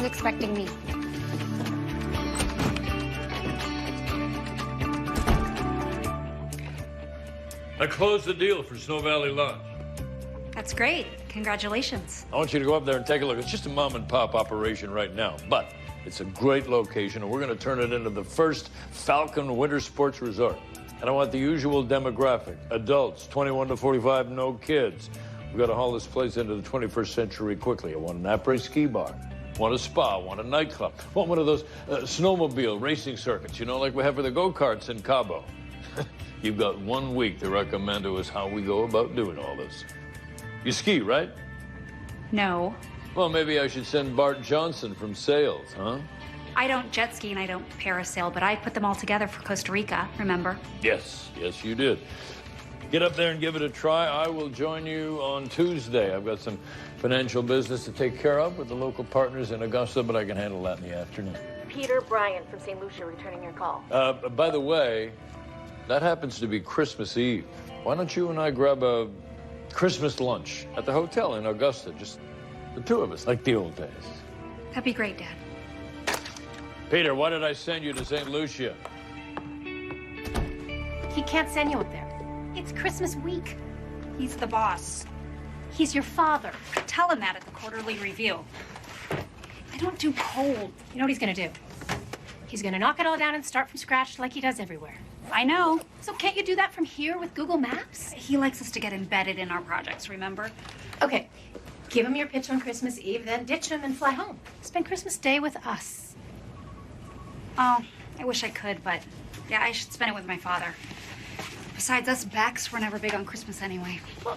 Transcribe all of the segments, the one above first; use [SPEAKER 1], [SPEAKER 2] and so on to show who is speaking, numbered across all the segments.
[SPEAKER 1] expecting me.
[SPEAKER 2] I closed the deal for Snow Valley Lodge.
[SPEAKER 1] That's great. Congratulations.
[SPEAKER 2] I want you to go up there and take a look. It's just a mom-and-pop operation right now, but it's a great location, and we're going to turn it into the first Falcon winter sports resort. And I want the usual demographic. Adults, 21 to 45, no kids. We've got to haul this place into the 21st century quickly. I want an après ski bar. Want a spa, want a nightclub. Want one of those snowmobile racing circuits, you know, like we have for the go-karts in Cabo. You've got 1 week to recommend to us how we go about doing all this. You ski, right?
[SPEAKER 1] No.
[SPEAKER 2] Well, maybe I should send Bart Johnson from sales, huh?
[SPEAKER 1] I don't jet ski and I don't parasail, but I put them all together for Costa Rica, remember?
[SPEAKER 2] Yes, yes, you did. Get up there and give it a try. I will join you on Tuesday. I've got some financial business to take care of with the local partners in Augusta, but I can handle that in the afternoon.
[SPEAKER 3] Peter Bryan from St. Lucia returning your call.
[SPEAKER 2] By the way, that happens to be Christmas Eve. Why don't you and I grab a Christmas lunch at the hotel in Augusta? Just the two of us, like the old days.
[SPEAKER 1] That'd be great, Dad.
[SPEAKER 2] Peter, why did I send you to St. Lucia?
[SPEAKER 4] He can't send you up there. It's Christmas week.
[SPEAKER 1] He's the boss. He's your father. Tell him that at the quarterly review. I don't do cold.
[SPEAKER 4] You know what he's gonna do? He's gonna knock it all down and start from scratch like he does everywhere.
[SPEAKER 1] I know.
[SPEAKER 4] So can't you do that from here with Google Maps?
[SPEAKER 1] He likes us to get embedded in our projects, remember?
[SPEAKER 4] Okay, give him your pitch on Christmas Eve, then ditch him and fly home. Spend Christmas Day with us.
[SPEAKER 1] Oh, I wish I could, but yeah, I should spend it with my father. Besides, us Becks were never big on Christmas anyway.
[SPEAKER 4] Well,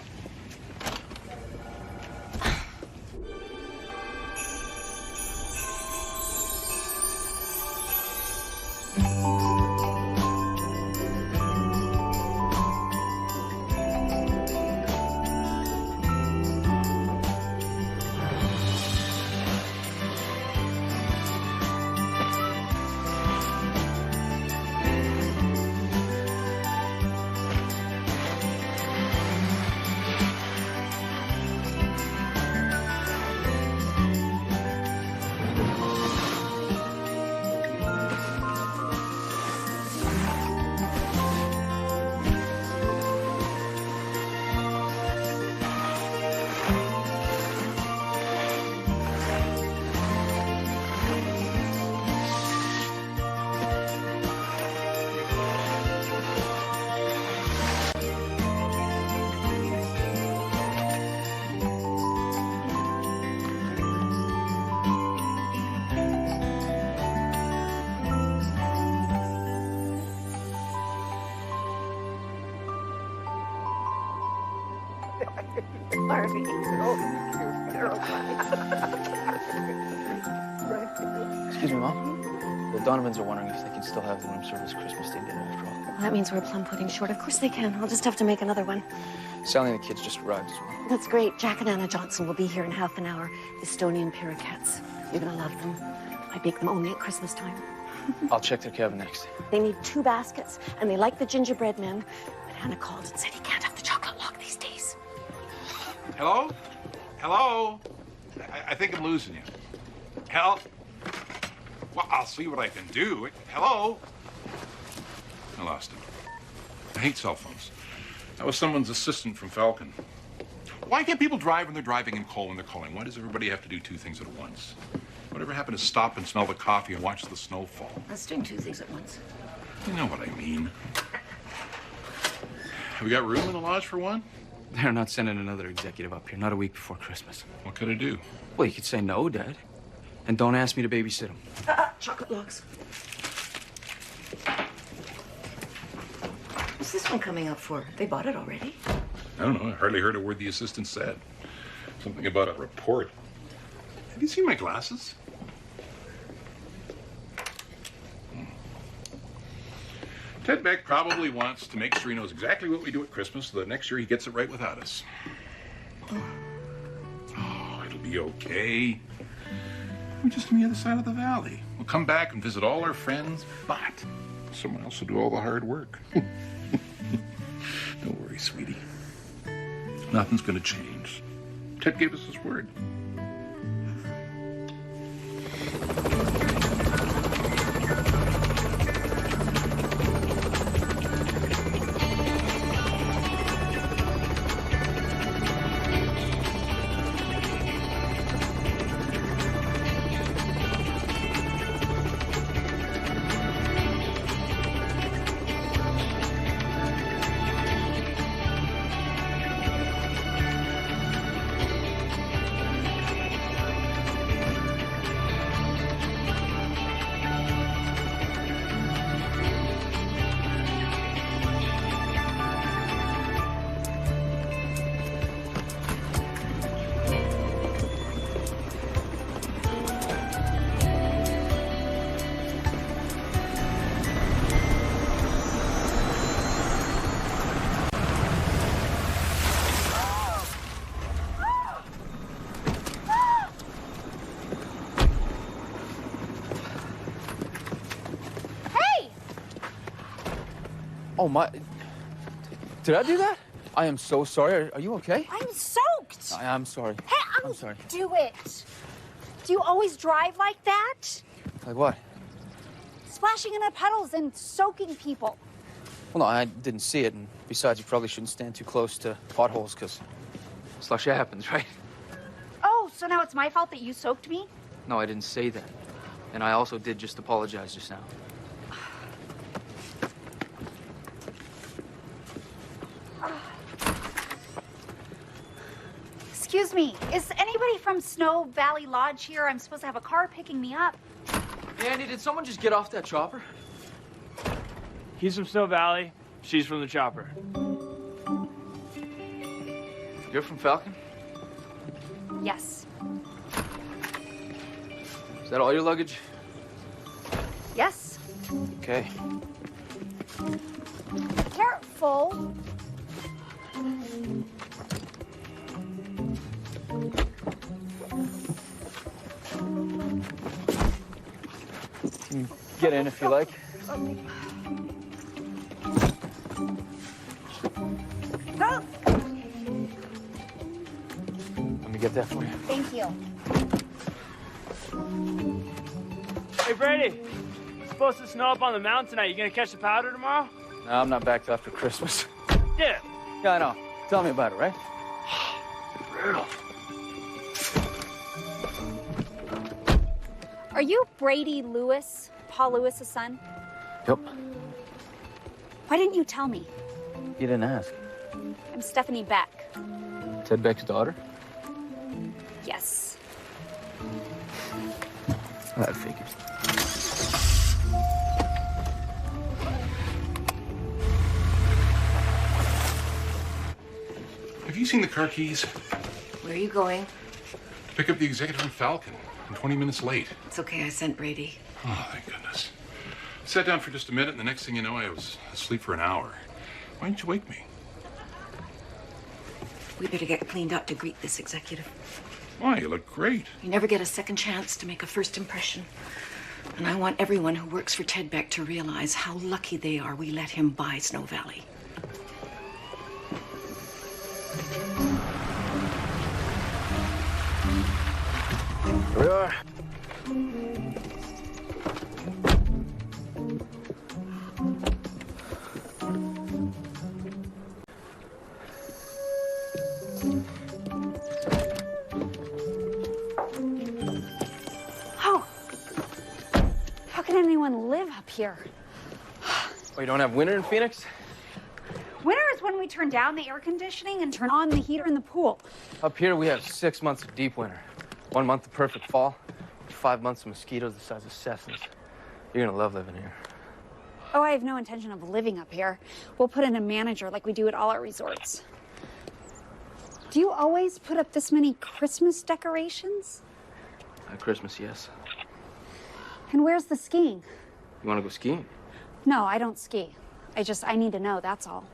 [SPEAKER 3] Barbie.
[SPEAKER 5] Excuse me, Mom. The Donovans are wondering if they can still have the room service Christmas Day dinner after all.
[SPEAKER 3] Well, that means we're plum pudding short. Of course they can. I'll just have to make another one.
[SPEAKER 5] Sally and the kids just arrived as well.
[SPEAKER 3] That's great. Jack and Anna Johnson will be here in half an hour. Estonian parakeets. You're gonna love them. I bake them only at Christmas time.
[SPEAKER 5] I'll check their cabin next.
[SPEAKER 3] They need 2 baskets, and they like the gingerbread men. But Anna called and said he can't have the chocolate log these days.
[SPEAKER 6] Hello? Hello? I think I'm losing you. Help? Well, I'll see what I can do. Hello? I lost him. I hate cell phones. That was someone's assistant from Falcon. Why can't people drive when they're driving and call when they're calling? Why does everybody have to do 2 things at once? Whatever happened to stop and smell the coffee and watch the snow fall?
[SPEAKER 3] That's doing 2 things at once.
[SPEAKER 6] You know what I mean. Have we got room in the lodge for one?
[SPEAKER 5] They're not sending another executive up here, not a week before Christmas.
[SPEAKER 6] What could I do?
[SPEAKER 5] Well, you could say no, Dad. And don't ask me to babysit him.
[SPEAKER 3] Chocolate logs. What's this one coming up for? They bought it already.
[SPEAKER 6] I don't know. I hardly heard a word the assistant said. Something about a report. Have you seen my glasses? Ted Beck probably wants to make sure he knows exactly what we do at Christmas so that next year he gets it right without us. Oh, it'll be okay. We're just on the other side of the valley. We'll come back and visit all our friends, but someone else will do all the hard work. Don't worry, sweetie. Nothing's gonna change. Ted gave us his word.
[SPEAKER 5] Oh, my... Did I do that? I am so sorry. Are you okay?
[SPEAKER 1] I'm soaked.
[SPEAKER 5] I'm sorry.
[SPEAKER 1] Hey,
[SPEAKER 5] I'm sorry.
[SPEAKER 1] Do it. Do you always drive like that?
[SPEAKER 5] Like what?
[SPEAKER 1] Splashing in the puddles and soaking people.
[SPEAKER 5] Well, no, I didn't see it. And besides, you probably shouldn't stand too close to potholes, because slush happens, right?
[SPEAKER 1] Oh, so now it's my fault that you soaked me?
[SPEAKER 5] No, I didn't say that. And I also did just apologize just now.
[SPEAKER 1] Excuse me, is anybody from Snow Valley Lodge here? I'm supposed to have a car picking me up.
[SPEAKER 5] Hey, Andy, did someone just get off that chopper?
[SPEAKER 7] He's from Snow Valley. She's from the chopper.
[SPEAKER 5] You're from Falcon?
[SPEAKER 1] Yes.
[SPEAKER 5] Is that all your luggage?
[SPEAKER 1] Yes.
[SPEAKER 5] Okay.
[SPEAKER 1] Careful.
[SPEAKER 5] You can get in if you like.
[SPEAKER 1] Go.
[SPEAKER 5] Let me get that for you.
[SPEAKER 1] Thank you.
[SPEAKER 7] Hey, Brady. It's supposed to snow up on the mountain tonight. You gonna catch the powder tomorrow?
[SPEAKER 5] No, I'm not back till after Christmas.
[SPEAKER 7] Yeah.
[SPEAKER 5] Yeah, I know. Tell me about it, right?
[SPEAKER 7] Brutal.
[SPEAKER 1] Are you Brady Lewis, Paul Lewis's son?
[SPEAKER 5] Yep.
[SPEAKER 1] Why didn't you tell me?
[SPEAKER 5] You didn't ask.
[SPEAKER 1] I'm Stephanie Beck.
[SPEAKER 5] Ted Beck's daughter?
[SPEAKER 1] Yes.
[SPEAKER 5] That figures.
[SPEAKER 6] Have you seen the car keys?
[SPEAKER 8] Where are you going?
[SPEAKER 6] Pick up the executive from Falcon. I'm 20 minutes late.
[SPEAKER 8] It's okay, I sent Brady.
[SPEAKER 6] Oh, thank goodness. Sat down for just a minute, and the next thing you know, I was asleep for an hour. Why didn't you wake me?
[SPEAKER 8] We better get cleaned up to greet this executive.
[SPEAKER 6] Why? You look great.
[SPEAKER 8] You never get a second chance to make a first impression. And I want everyone who works for Ted Beck to realize how lucky they are we let him buy Snow Valley.
[SPEAKER 5] Here we are.
[SPEAKER 1] Oh. How can anyone live up here?
[SPEAKER 5] Oh, you don't have winter in Phoenix?
[SPEAKER 1] Winter is when we turn down the air conditioning and turn on the heater in the pool.
[SPEAKER 5] Up here, we have 6 months of deep winter. 1 month of perfect fall. 5 months of mosquitoes the size of Cessnas. You're gonna love living here.
[SPEAKER 1] Oh, I have no intention of living up here. We'll put in a manager like we do at all our resorts. Do you always put up this many Christmas decorations?
[SPEAKER 5] At Christmas, yes.
[SPEAKER 1] And where's the skiing?
[SPEAKER 5] You wanna go skiing?
[SPEAKER 1] No, I don't ski. I need to know, that's all.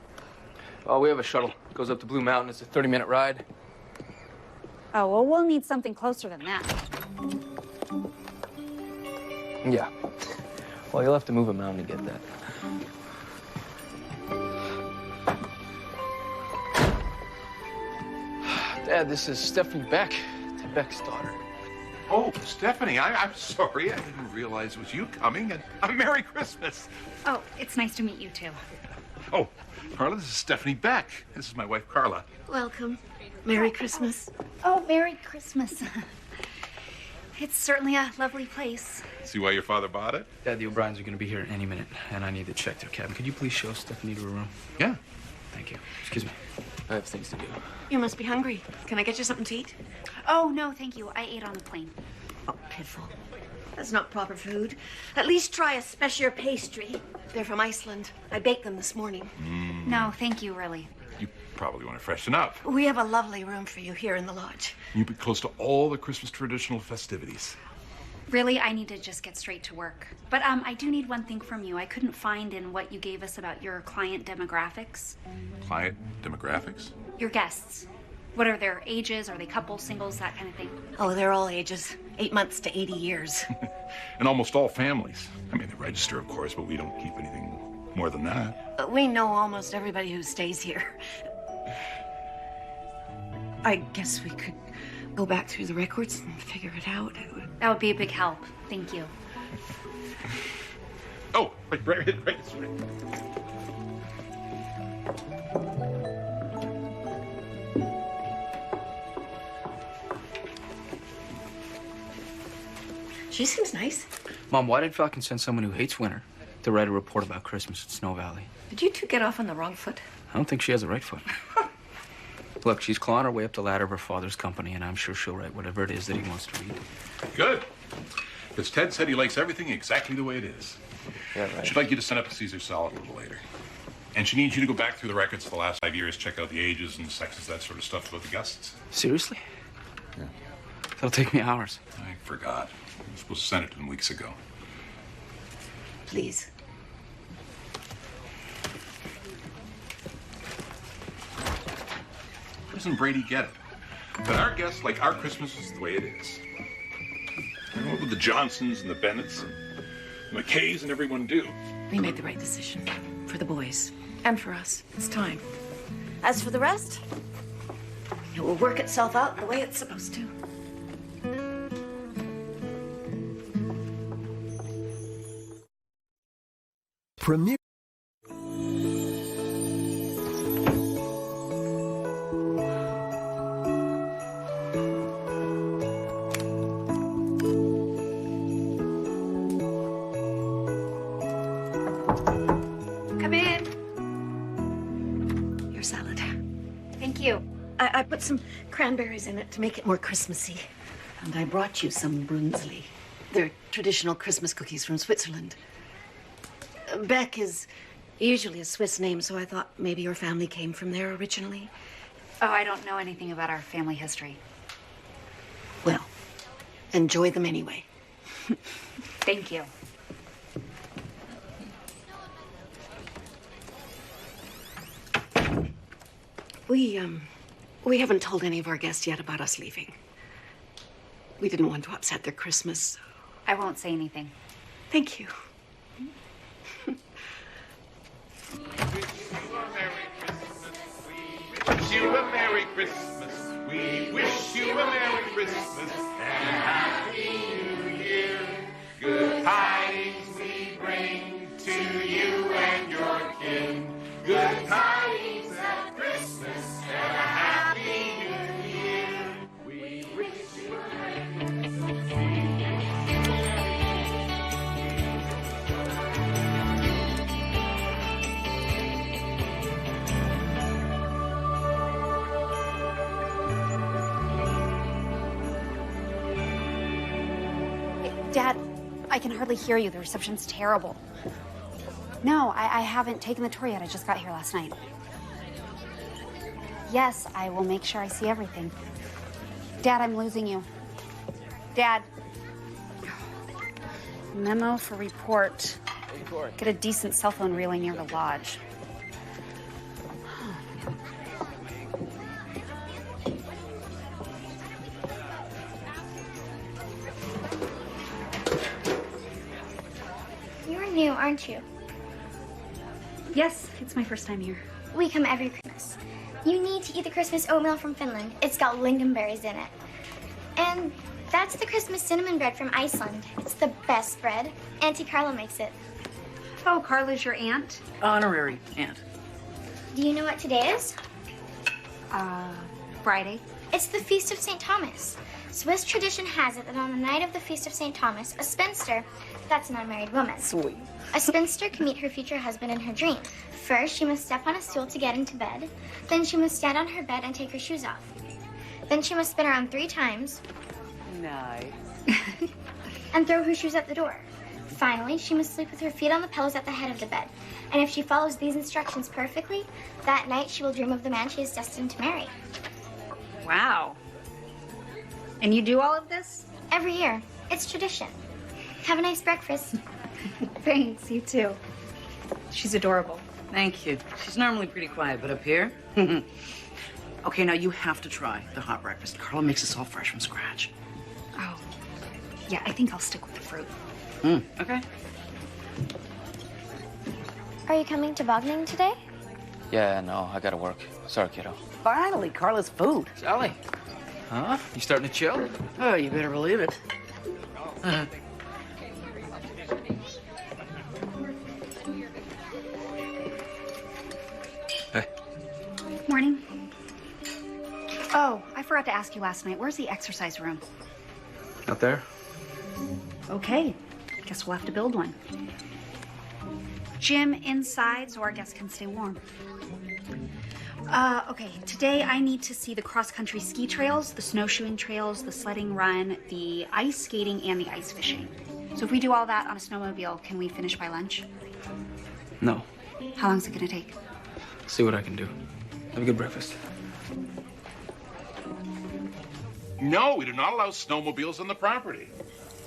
[SPEAKER 5] Oh, we have a shuttle. Goes up to Blue Mountain. It's a 30-minute ride.
[SPEAKER 1] Oh, well, we'll need something closer than that.
[SPEAKER 5] Yeah. Well, you'll have to move a mountain to get that. Dad, this is Stephanie Beck, Ted Beck's daughter.
[SPEAKER 6] Oh, Stephanie, I'm sorry. I didn't realize it was you coming, and Merry Christmas.
[SPEAKER 1] Oh, it's nice to meet you, too.
[SPEAKER 6] Oh, Carla, this is Stephanie Beck. This is my wife, Carla.
[SPEAKER 8] Welcome. Merry Christmas.
[SPEAKER 1] Oh, Merry Christmas. It's certainly a lovely place.
[SPEAKER 6] See why your father bought it?
[SPEAKER 5] Dad, the O'Briens are going to be here any minute, and I need to check their cabin. Could you please show Stephanie to her room?
[SPEAKER 6] Yeah.
[SPEAKER 5] Thank you. Excuse me. I have things to do.
[SPEAKER 8] You must be hungry. Can I get you something to eat?
[SPEAKER 1] Oh, no, thank you. I ate on the plane.
[SPEAKER 8] Oh, pitiful. That's not proper food. At least try a special pastry. They're from Iceland. I baked them this morning.
[SPEAKER 1] No, thank you, really.
[SPEAKER 6] You probably want to freshen up.
[SPEAKER 8] We have a lovely room for you here in the lodge.
[SPEAKER 6] You'll be close to all the Christmas traditional festivities.
[SPEAKER 1] Really, I need to just get straight to work. But I do need one thing from you. I couldn't find in what you gave us about your client demographics.
[SPEAKER 6] Client demographics?
[SPEAKER 1] Your guests. What are their ages? Are they couples, singles, that kind of thing?
[SPEAKER 8] Oh, they're all ages. 8 months to 80 years.
[SPEAKER 6] And almost all families. I mean, they register, of course, but we don't keep anything more than that.
[SPEAKER 8] We know almost everybody who stays here. I guess we could go back through the records and figure it out.
[SPEAKER 1] That would be a big help. Thank you.
[SPEAKER 6] Oh, right.
[SPEAKER 8] She seems nice.
[SPEAKER 5] Mom, why did Falcon send someone who hates winter to write a report about Christmas at Snow Valley?
[SPEAKER 8] Did you two get off on the wrong foot?
[SPEAKER 5] I don't think she has the right foot. Look, she's clawing her way up the ladder of her father's company, and I'm sure she'll write whatever it is that he wants to read.
[SPEAKER 6] Good. Because Ted said he likes everything exactly the way it is.
[SPEAKER 5] Yeah, right.
[SPEAKER 6] She'd like you to set up a Caesar salad a little later. And she needs you to go back through the records for the last 5 years, check out the ages and sexes, that sort of stuff about the guests.
[SPEAKER 5] Seriously?
[SPEAKER 6] Yeah.
[SPEAKER 5] That'll take me hours.
[SPEAKER 6] I forgot. I was supposed to send it to them weeks ago.
[SPEAKER 8] Please.
[SPEAKER 6] Doesn't Brady get it? That our guests like our Christmases the way it is. You know what the Johnsons and the Bennetts and the McKays and everyone do.
[SPEAKER 8] We made the right decision. For the boys. And for us. It's time. As for the rest, it will work itself out the way it's supposed to.
[SPEAKER 9] Premier.
[SPEAKER 1] Come in.
[SPEAKER 8] Your salad.
[SPEAKER 1] Thank you.
[SPEAKER 8] I put some cranberries in it to make it more Christmassy. And I brought you some Brunsli. They're traditional Christmas cookies from Switzerland. Beck is usually a Swiss name, so I thought maybe your family came from there originally.
[SPEAKER 1] Oh, I don't know anything about our family history.
[SPEAKER 8] Well, enjoy them anyway.
[SPEAKER 1] Thank you.
[SPEAKER 8] We haven't told any of our guests yet about us leaving. We didn't want to upset their Christmas.
[SPEAKER 1] I won't say anything.
[SPEAKER 8] Thank you.
[SPEAKER 10] Wish you a Merry Christmas. We wish you a Merry Christmas and a Happy New Year. Good tidings we bring to you and your kin. Good tidings at Christmas and a Happy New Year. We wish you a Merry
[SPEAKER 1] Dad, I can hardly hear you. The reception's terrible. No, I haven't taken the tour yet. I just got here last night. Yes, I will make sure I see everything. Dad, I'm losing you. Dad. Memo for report. Get a decent cell phone relay near the lodge.
[SPEAKER 11] You're new, aren't you?
[SPEAKER 1] Yes, it's my first time here.
[SPEAKER 11] We come every Christmas. You need to eat the Christmas oatmeal from Finland. It's got lingonberries in it. And that's the Christmas cinnamon bread from Iceland. It's the best bread. Auntie Carla makes it.
[SPEAKER 1] Oh, Carla's your aunt?
[SPEAKER 8] Honorary aunt.
[SPEAKER 11] Do you know what today is?
[SPEAKER 1] Friday.
[SPEAKER 11] It's the Feast of St. Thomas. Swiss tradition has it that on the night of the Feast of St. Thomas, a spinster, that's an unmarried woman.
[SPEAKER 8] Sweet.
[SPEAKER 11] A spinster can meet her future husband in her dream. First, she must step on a stool to get into bed. Then she must stand on her bed and take her shoes off. Then she must spin around 3 times.
[SPEAKER 8] Nice.
[SPEAKER 11] And throw her shoes at the door. Finally, she must sleep with her feet on the pillows at the head of the bed. And if she follows these instructions perfectly, that night she will dream of the man she is destined to marry.
[SPEAKER 1] Wow. And you do all of this?
[SPEAKER 11] Every year. It's tradition. Have a nice breakfast.
[SPEAKER 1] Thanks, you too. She's adorable.
[SPEAKER 12] Thank you. She's normally pretty quiet, but up here? Okay, now you have to try the hot breakfast. Carla makes this all fresh from scratch.
[SPEAKER 1] Oh, yeah, I think I'll stick with the fruit.
[SPEAKER 12] Okay.
[SPEAKER 11] Are you coming to Bogning today?
[SPEAKER 5] Yeah, no, I gotta work. Sorry, kiddo.
[SPEAKER 12] Finally, Carla's food.
[SPEAKER 5] Sally. Huh? You starting to chill?
[SPEAKER 12] Oh, you better believe it.
[SPEAKER 5] Hey.
[SPEAKER 1] Morning. Oh, I forgot to ask you last night. Where's the exercise room?
[SPEAKER 5] Out there?
[SPEAKER 1] Okay. Guess we'll have to build one. Gym inside so our guests can stay warm. Okay, today I need to see the cross-country ski trails, the snowshoeing trails, the sledding run, the ice skating, and the ice fishing. So if we do all that on a snowmobile, can we finish by lunch?
[SPEAKER 5] No.
[SPEAKER 1] How long is it gonna take?
[SPEAKER 5] See what I can do. Have a good breakfast.
[SPEAKER 6] No, we do not allow snowmobiles on the property.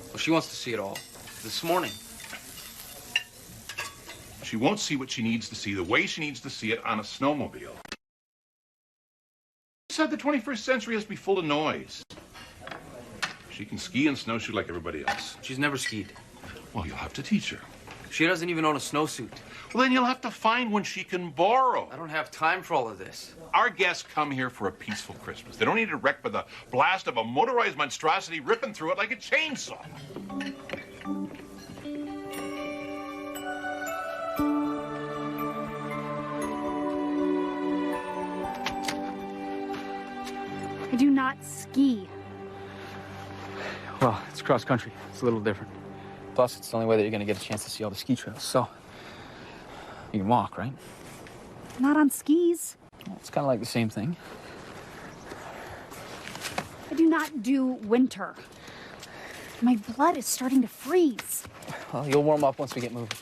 [SPEAKER 5] Well, she wants to see it all. This morning.
[SPEAKER 6] She won't see what she needs to see the way she needs to see it on a snowmobile. She said the 21st century has to be full of noise. She can ski and snowshoe like everybody else.
[SPEAKER 5] She's never skied.
[SPEAKER 6] Well, you'll have to teach her.
[SPEAKER 5] She doesn't even own a snowsuit.
[SPEAKER 6] Well, then you'll have to find one she can borrow.
[SPEAKER 5] I don't have time for all of this.
[SPEAKER 6] Our guests come here for a peaceful Christmas. They don't need it wrecked by the blast of a motorized monstrosity ripping through it like a chainsaw.
[SPEAKER 1] I do not ski.
[SPEAKER 5] Well, it's cross country. It's a little different. Plus, it's the only way that you're gonna get a chance to see all the ski trails. So, you can walk, right?
[SPEAKER 1] Not on skis.
[SPEAKER 5] Well, it's kind of like the same thing.
[SPEAKER 1] I do not do winter. My blood is starting to freeze.
[SPEAKER 5] Well, you'll warm up once we get moving.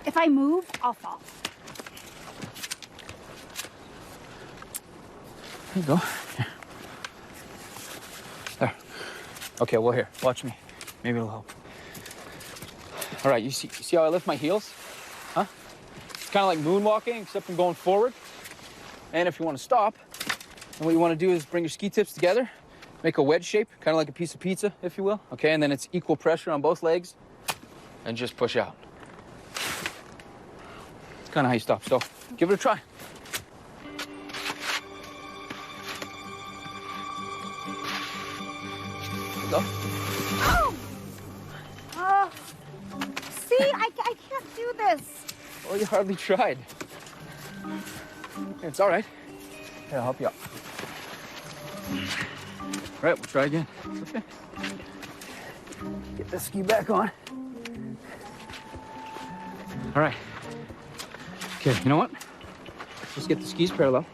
[SPEAKER 1] If I move, I'll fall.
[SPEAKER 5] There you go. Here. There. Okay, well, here, watch me. Maybe it'll help. All right, you see how I lift my heels? Huh? It's kind of like moonwalking, except I'm going forward. And if you want to stop, then what you want to do is bring your ski tips together, make a wedge shape, kind of like a piece of pizza, if you will. Okay, and then it's equal pressure on both legs, and just push out. It's kind of how you stop, so give it a try. There you go.
[SPEAKER 1] Oh! See, I can't do this.
[SPEAKER 5] Well, you hardly tried. It's all right. Here, I'll help you out. All right, we'll try again. It's okay. Get the ski back on. All right. Okay, you know what? Let's get the skis parallel.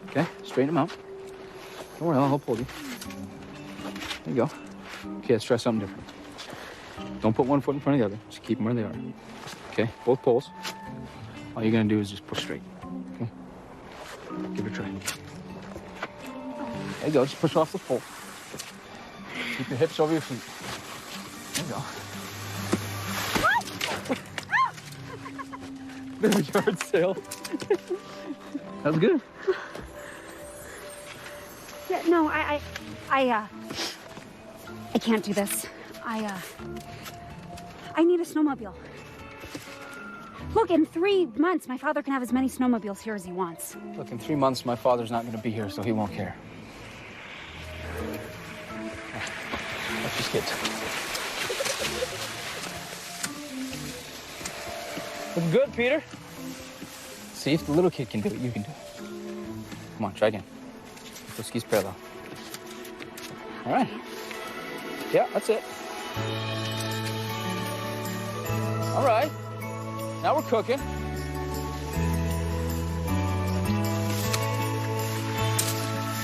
[SPEAKER 5] Okay, straighten them out. Don't worry, I'll help hold you. There you go. Okay, let's try something different. Don't put one foot in front of the other. Just keep them where they are. Okay, both poles. All you're gonna do is just push straight. Okay? Give it a try. There you go, just push off the pole. Keep your hips over your feet. There you go. There's a yard sale. That was good.
[SPEAKER 1] Yeah, no, I can't do this. I need a snowmobile. Look, in 3 months, my father can have as many snowmobiles here as he wants.
[SPEAKER 5] Look, in 3 months, my father's not going to be here, so he won't care. Let's just get. Looking good, Peter. See if the little kid can do it, you can do it. Come on, try again. Put skis parallel. All right. Yeah, that's it. All right. Now we're cooking.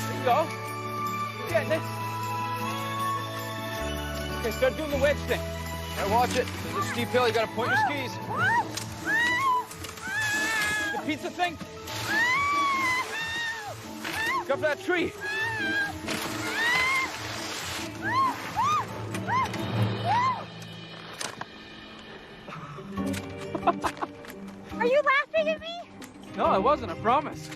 [SPEAKER 5] There you go. You're getting it. Okay, start doing the wedge thing. Now watch it. There's a steep hill. You gotta point your skis. The pizza thing. Go for that tree.
[SPEAKER 1] Are you laughing at me?
[SPEAKER 5] No, I wasn't, I promise.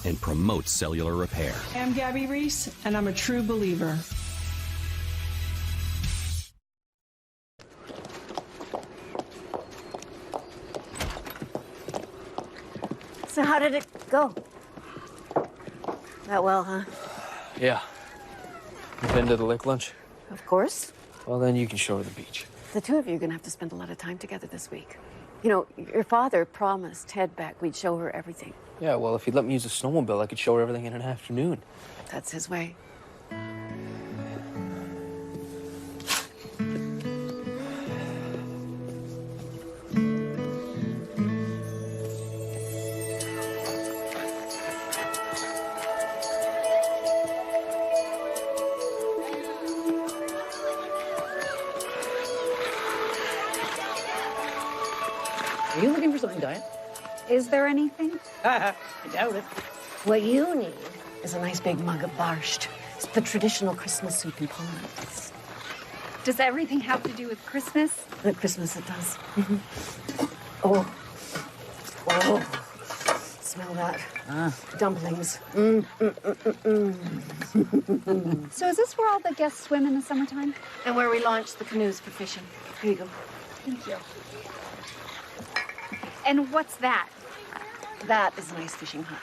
[SPEAKER 9] And promotes cellular repair.
[SPEAKER 13] I'm Gabby Reese, and I'm a true believer.
[SPEAKER 8] So how did it go? That well, huh?
[SPEAKER 5] Yeah. You been to the lake lunch?
[SPEAKER 8] Of course.
[SPEAKER 5] Well, then you can show her the beach.
[SPEAKER 8] The two of you are gonna have to spend a lot of time together this week. You know, your father promised Ted back we'd show her everything.
[SPEAKER 5] Yeah, well, if he'd let me use a snowmobile, I could show her everything in an afternoon.
[SPEAKER 8] That's his way.
[SPEAKER 12] Are you looking for something diet?
[SPEAKER 1] Is there anything?
[SPEAKER 12] I doubt it.
[SPEAKER 8] What you need is a nice big mug of borscht. It's the traditional Christmas soup in Poland.
[SPEAKER 1] Does everything have to do with Christmas?
[SPEAKER 8] At Christmas it does. Oh. Oh. Smell that. Dumplings.
[SPEAKER 1] So is this where all the guests swim in the summertime?
[SPEAKER 8] And where we launch the canoes for fishing. Here you go.
[SPEAKER 1] Thank you. And what's that?
[SPEAKER 8] That is a nice fishing hut.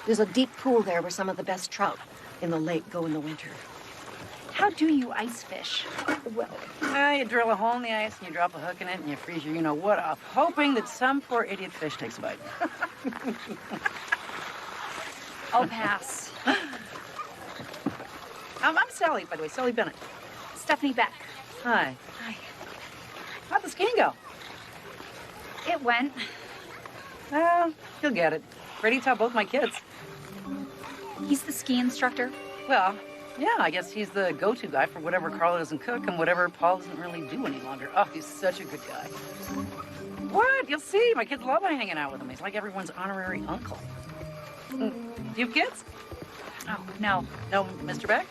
[SPEAKER 8] There's a deep pool there where some of the best trout in the lake go in the winter.
[SPEAKER 1] How do you ice fish?
[SPEAKER 12] Well, you drill a hole in the ice and you drop a hook in it and you freeze your you-know-what off, hoping that some poor idiot fish takes a bite.
[SPEAKER 1] I'll pass.
[SPEAKER 12] I'm Sally, by the way, Sally Bennett.
[SPEAKER 1] Stephanie Beck.
[SPEAKER 12] Hi.
[SPEAKER 1] Hi.
[SPEAKER 12] How'd the skiing go?
[SPEAKER 1] It went.
[SPEAKER 12] Well, you'll get it. Ready to tell both my kids.
[SPEAKER 1] He's the ski instructor.
[SPEAKER 12] Well, yeah, I guess he's the go-to guy for whatever Carla doesn't cook and whatever Paul doesn't really do any longer. Oh, he's such a good guy. What? You'll see. My kids love hanging out with him. He's like everyone's honorary uncle. Do you have kids?
[SPEAKER 1] Oh, no.
[SPEAKER 12] No, Mr. Beck?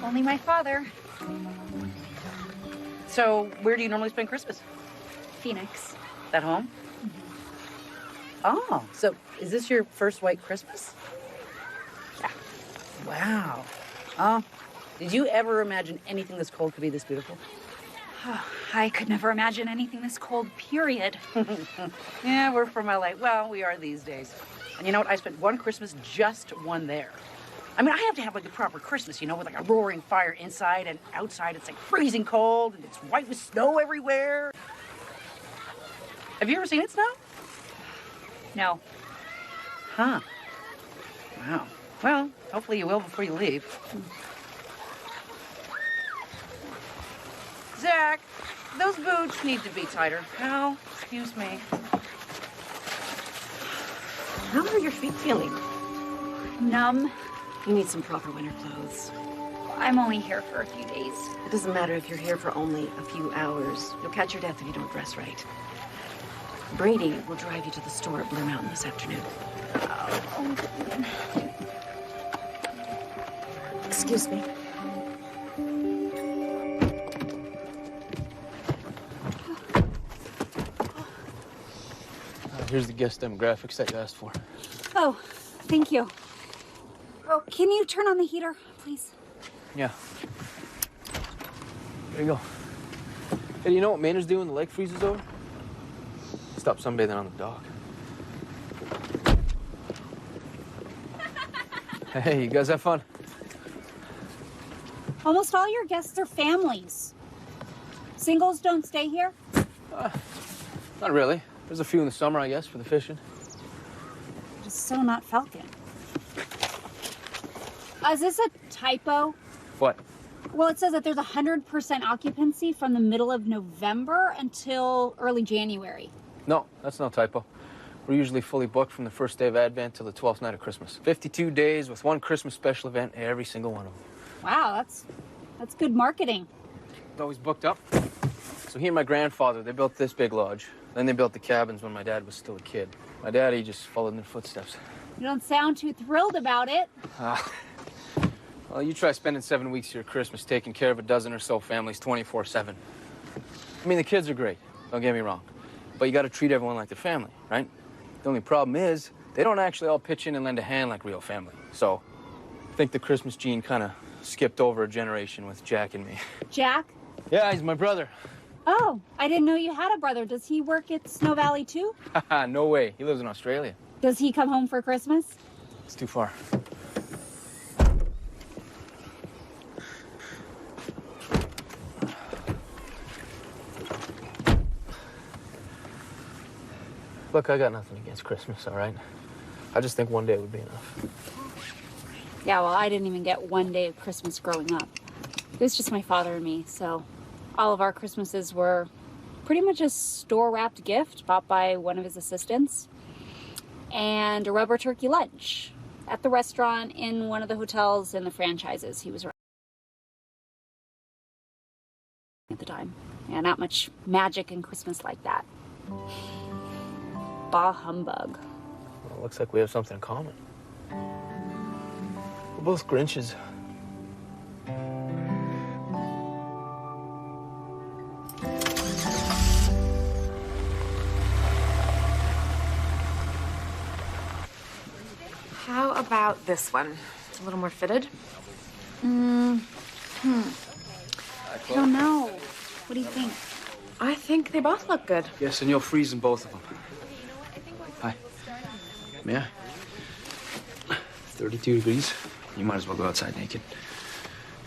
[SPEAKER 1] Only my father.
[SPEAKER 12] So, where do you normally spend Christmas?
[SPEAKER 1] Phoenix.
[SPEAKER 12] At home? Oh, so is this your first white Christmas?
[SPEAKER 1] Yeah.
[SPEAKER 12] Wow. Oh, did you ever imagine anything this cold could be this beautiful?
[SPEAKER 1] I could never imagine anything this cold, period.
[SPEAKER 12] Yeah, we're from LA. Well, we are these days. And you know what? I spent one Christmas, just one there. I mean, I have to have like a proper Christmas, you know, with like a roaring fire inside, and outside it's like freezing cold and it's white with snow everywhere. Have you ever seen it snow?
[SPEAKER 1] No.
[SPEAKER 12] Huh. Wow. Well, hopefully you will before you leave. Zach, those boots need to be tighter. Al, excuse me. How are your feet feeling?
[SPEAKER 1] Numb.
[SPEAKER 8] You need some proper winter clothes.
[SPEAKER 1] I'm only here for a few days.
[SPEAKER 8] It doesn't matter if you're here for only a few hours. You'll catch your death if you don't dress right. Brady will drive you to the store at Blue Mountain this afternoon. Excuse me.
[SPEAKER 5] Here's the guest demographics that you asked for.
[SPEAKER 1] Oh, thank you. Oh, can you turn on the heater, please?
[SPEAKER 5] Yeah. There you go. Hey, do you know what Maynard's doing when the lake freezes over? Stop sunbathing on the dock. Hey, you guys have fun?
[SPEAKER 1] Almost all your guests are families. Singles don't stay here?
[SPEAKER 5] Not really. There's a few in the summer, I guess, for the fishing.
[SPEAKER 1] Just so not Falcon. Is this a typo?
[SPEAKER 5] What?
[SPEAKER 1] Well, it says that there's 100% occupancy from the middle of November until early January.
[SPEAKER 5] No, that's no typo. We're usually fully booked from the first day of Advent till the 12th night of Christmas. 52 days with one Christmas special event every single one of them.
[SPEAKER 1] Wow, that's good marketing.
[SPEAKER 5] It's always booked up. So he and my grandfather, they built this big lodge. Then they built the cabins when my dad was still a kid. My daddy just followed in their footsteps.
[SPEAKER 1] You don't sound too thrilled about it.
[SPEAKER 5] Well, you try spending 7 weeks of your Christmas taking care of a dozen or so families 24/7. I mean, the kids are great, don't get me wrong. But you gotta treat everyone like their family, right? The only problem is, they don't actually all pitch in and lend a hand like real family. So, I think the Christmas gene kind of skipped over a generation with Jack and me.
[SPEAKER 1] Jack?
[SPEAKER 5] Yeah, he's my brother.
[SPEAKER 1] Oh, I didn't know you had a brother. Does he work at Snow Valley too?
[SPEAKER 5] No way. He lives in Australia.
[SPEAKER 1] Does he come home for Christmas?
[SPEAKER 5] It's too far. Look, I got nothing against Christmas, all right? I just think one day would be enough.
[SPEAKER 1] Yeah, well, I didn't even get one day of Christmas growing up. It was just my father and me, so all of our Christmases were pretty much a store-wrapped gift bought by one of his assistants and a rubber turkey lunch at the restaurant in one of the hotels in the franchises he was running at the time. Yeah, not much magic in Christmas like that. Bah humbug.
[SPEAKER 5] Well, looks like we have something in common. We're both Grinches.
[SPEAKER 9] How about this one? It's a little more fitted.
[SPEAKER 1] I don't know. What do you think?
[SPEAKER 9] I think they both look good.
[SPEAKER 5] Yes, and you'll freeze in both of them. Hi. May I? 32 degrees. You might as well go outside naked.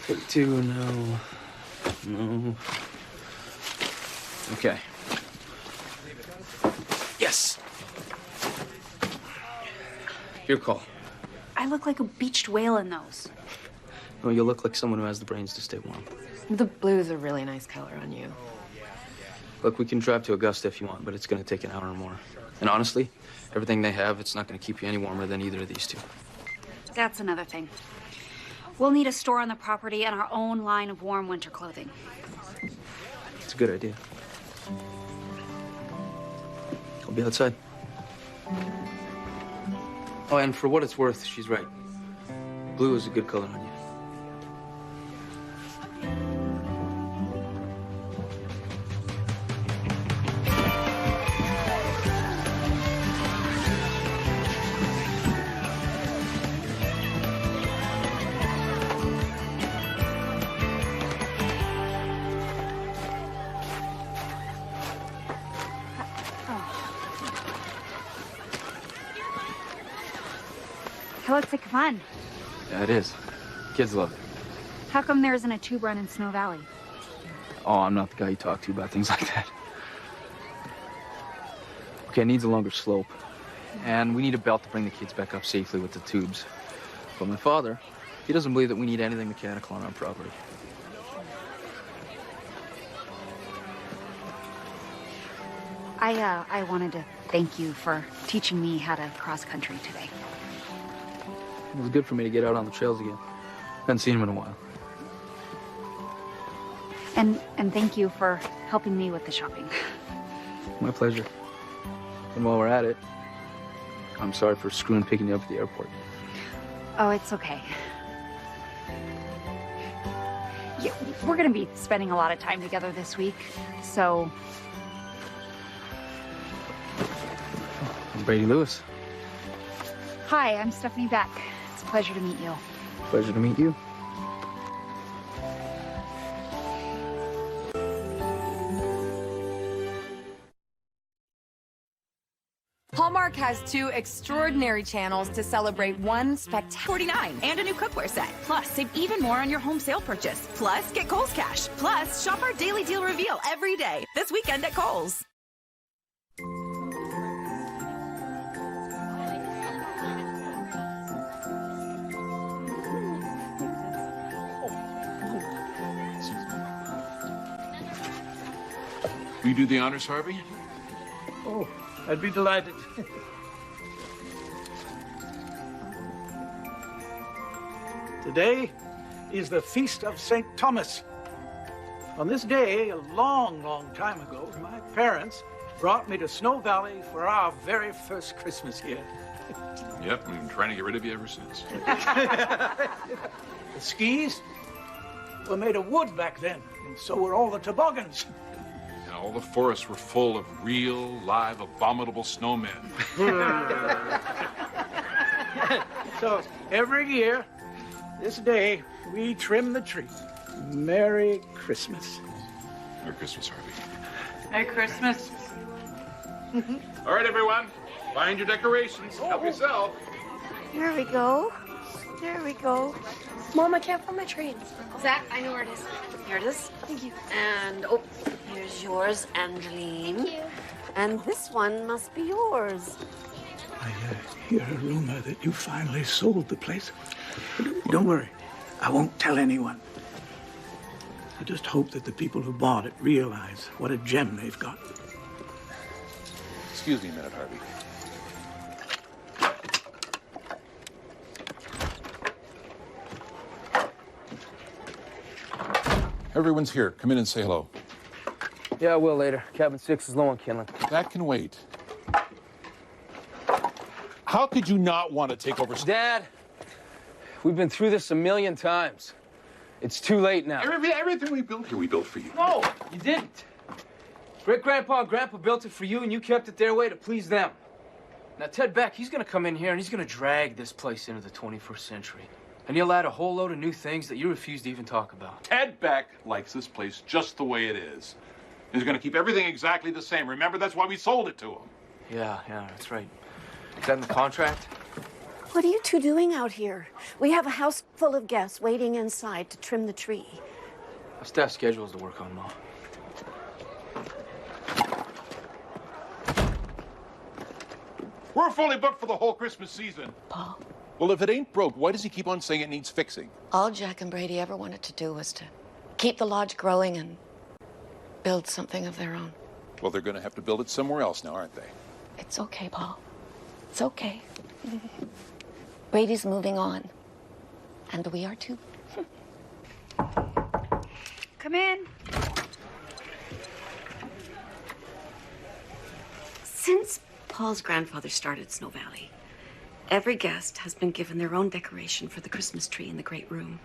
[SPEAKER 5] 32, no. No. Okay. Yes. Your call.
[SPEAKER 1] I look like a beached whale in those.
[SPEAKER 5] No, you look like someone who has the brains to stay warm.
[SPEAKER 9] The blue's a really nice color on you.
[SPEAKER 5] Look, we can drive to Augusta if you want, but it's going to take an hour or more. And honestly, everything they have, it's not going to keep you any warmer than either of these two.
[SPEAKER 1] That's another thing. We'll need a store on the property and our own line of warm winter clothing.
[SPEAKER 5] It's a good idea. I'll be outside. Oh, and for what it's worth, she's right. Blue is a good color on you.
[SPEAKER 1] It looks like fun.
[SPEAKER 5] Yeah, it is. Kids love it.
[SPEAKER 1] How come there isn't a tube run in Snow Valley?
[SPEAKER 5] Oh, I'm not the guy you talk to about things like that. Okay, it needs a longer slope. And we need a belt to bring the kids back up safely with the tubes. But my father, he doesn't believe that we need anything mechanical on our property.
[SPEAKER 1] I wanted to thank you for teaching me how to cross country today.
[SPEAKER 5] It was good for me to get out on the trails again. Hadn't seen him in a while.
[SPEAKER 1] And thank you for helping me with the shopping.
[SPEAKER 5] My pleasure. And while we're at it, I'm sorry for screwing picking you up at the airport.
[SPEAKER 1] Oh, it's okay. Yeah, we're gonna be spending a lot of time together this week, so...
[SPEAKER 5] I'm Brady Lewis.
[SPEAKER 1] Hi, I'm Stephanie Beck. It's a pleasure to meet you.
[SPEAKER 5] Pleasure to meet you.
[SPEAKER 13] Hallmark has 2 extraordinary channels to celebrate one spectacular $49 and a new cookware set. Plus, save even more on your home sale purchase. Plus, get Kohl's Cash. Plus, shop our daily deal reveal every day this weekend at Kohl's.
[SPEAKER 6] Will you do the honors, Harvey?
[SPEAKER 14] Oh, I'd be delighted. Today is the Feast of St. Thomas. On this day, a long, long time ago, my parents brought me to Snow Valley for our very first Christmas here.
[SPEAKER 6] Yep, we've been trying to get rid of you ever since.
[SPEAKER 14] The skis were made of wood back then, and so were all the toboggans.
[SPEAKER 6] And all the forests were full of real, live, abominable snowmen.
[SPEAKER 14] So every year, this day, we trim the tree. Merry Christmas.
[SPEAKER 6] Merry Christmas, Harvey.
[SPEAKER 12] Merry Christmas.
[SPEAKER 6] All right, everyone. Find your decorations. Help yourself.
[SPEAKER 8] Here we go. There we go.
[SPEAKER 11] Mom, I can't find my tree.
[SPEAKER 3] Zach, I know where it is.
[SPEAKER 8] Here it is.
[SPEAKER 11] Thank you.
[SPEAKER 8] And, oh, here's yours, Angeline.
[SPEAKER 11] Thank you.
[SPEAKER 8] And this one must be yours.
[SPEAKER 14] I hear a rumor that you finally sold the place. Don't worry. I won't tell anyone. I just hope that the people who bought it realize what a gem they've got.
[SPEAKER 6] Excuse me a minute, Harvey. Everyone's here. Come in and say hello.
[SPEAKER 5] Yeah, I will later. Cabin 6 is low on kindling.
[SPEAKER 6] That can wait. How could you not want to take over?
[SPEAKER 5] Dad, we've been through this a million times. It's too late now.
[SPEAKER 6] Everything we built here, we built for you.
[SPEAKER 5] No, you didn't. Great-grandpa and grandpa built it for you, and you kept it their way to please them. Now, Ted Beck, he's gonna come in here, and he's gonna drag this place into the 21st century. And he'll add a whole load of new things that you refuse to even talk about.
[SPEAKER 6] Ted Beck likes this place just the way it is. He's going to keep everything exactly the same. Remember, that's why we sold it to him.
[SPEAKER 5] Yeah, that's right. Is that in the contract?
[SPEAKER 8] What are you two doing out here? We have a house full of guests waiting inside to trim the tree.
[SPEAKER 5] Our staff schedules to work on, Ma.
[SPEAKER 6] We're fully booked for the whole Christmas season.
[SPEAKER 8] Paul?
[SPEAKER 6] Well, if it ain't broke, why does he keep on saying it needs fixing?
[SPEAKER 8] All Jack and Brady ever wanted to do was to keep the lodge growing and build something of their own.
[SPEAKER 6] Well, they're going to have to build it somewhere else now, aren't they?
[SPEAKER 8] It's okay, Paul. It's okay. Brady's moving on. And we are too.
[SPEAKER 1] Come in.
[SPEAKER 8] Since Paul's grandfather started Snow Valley, every guest has been given their own decoration for the Christmas tree in the great room.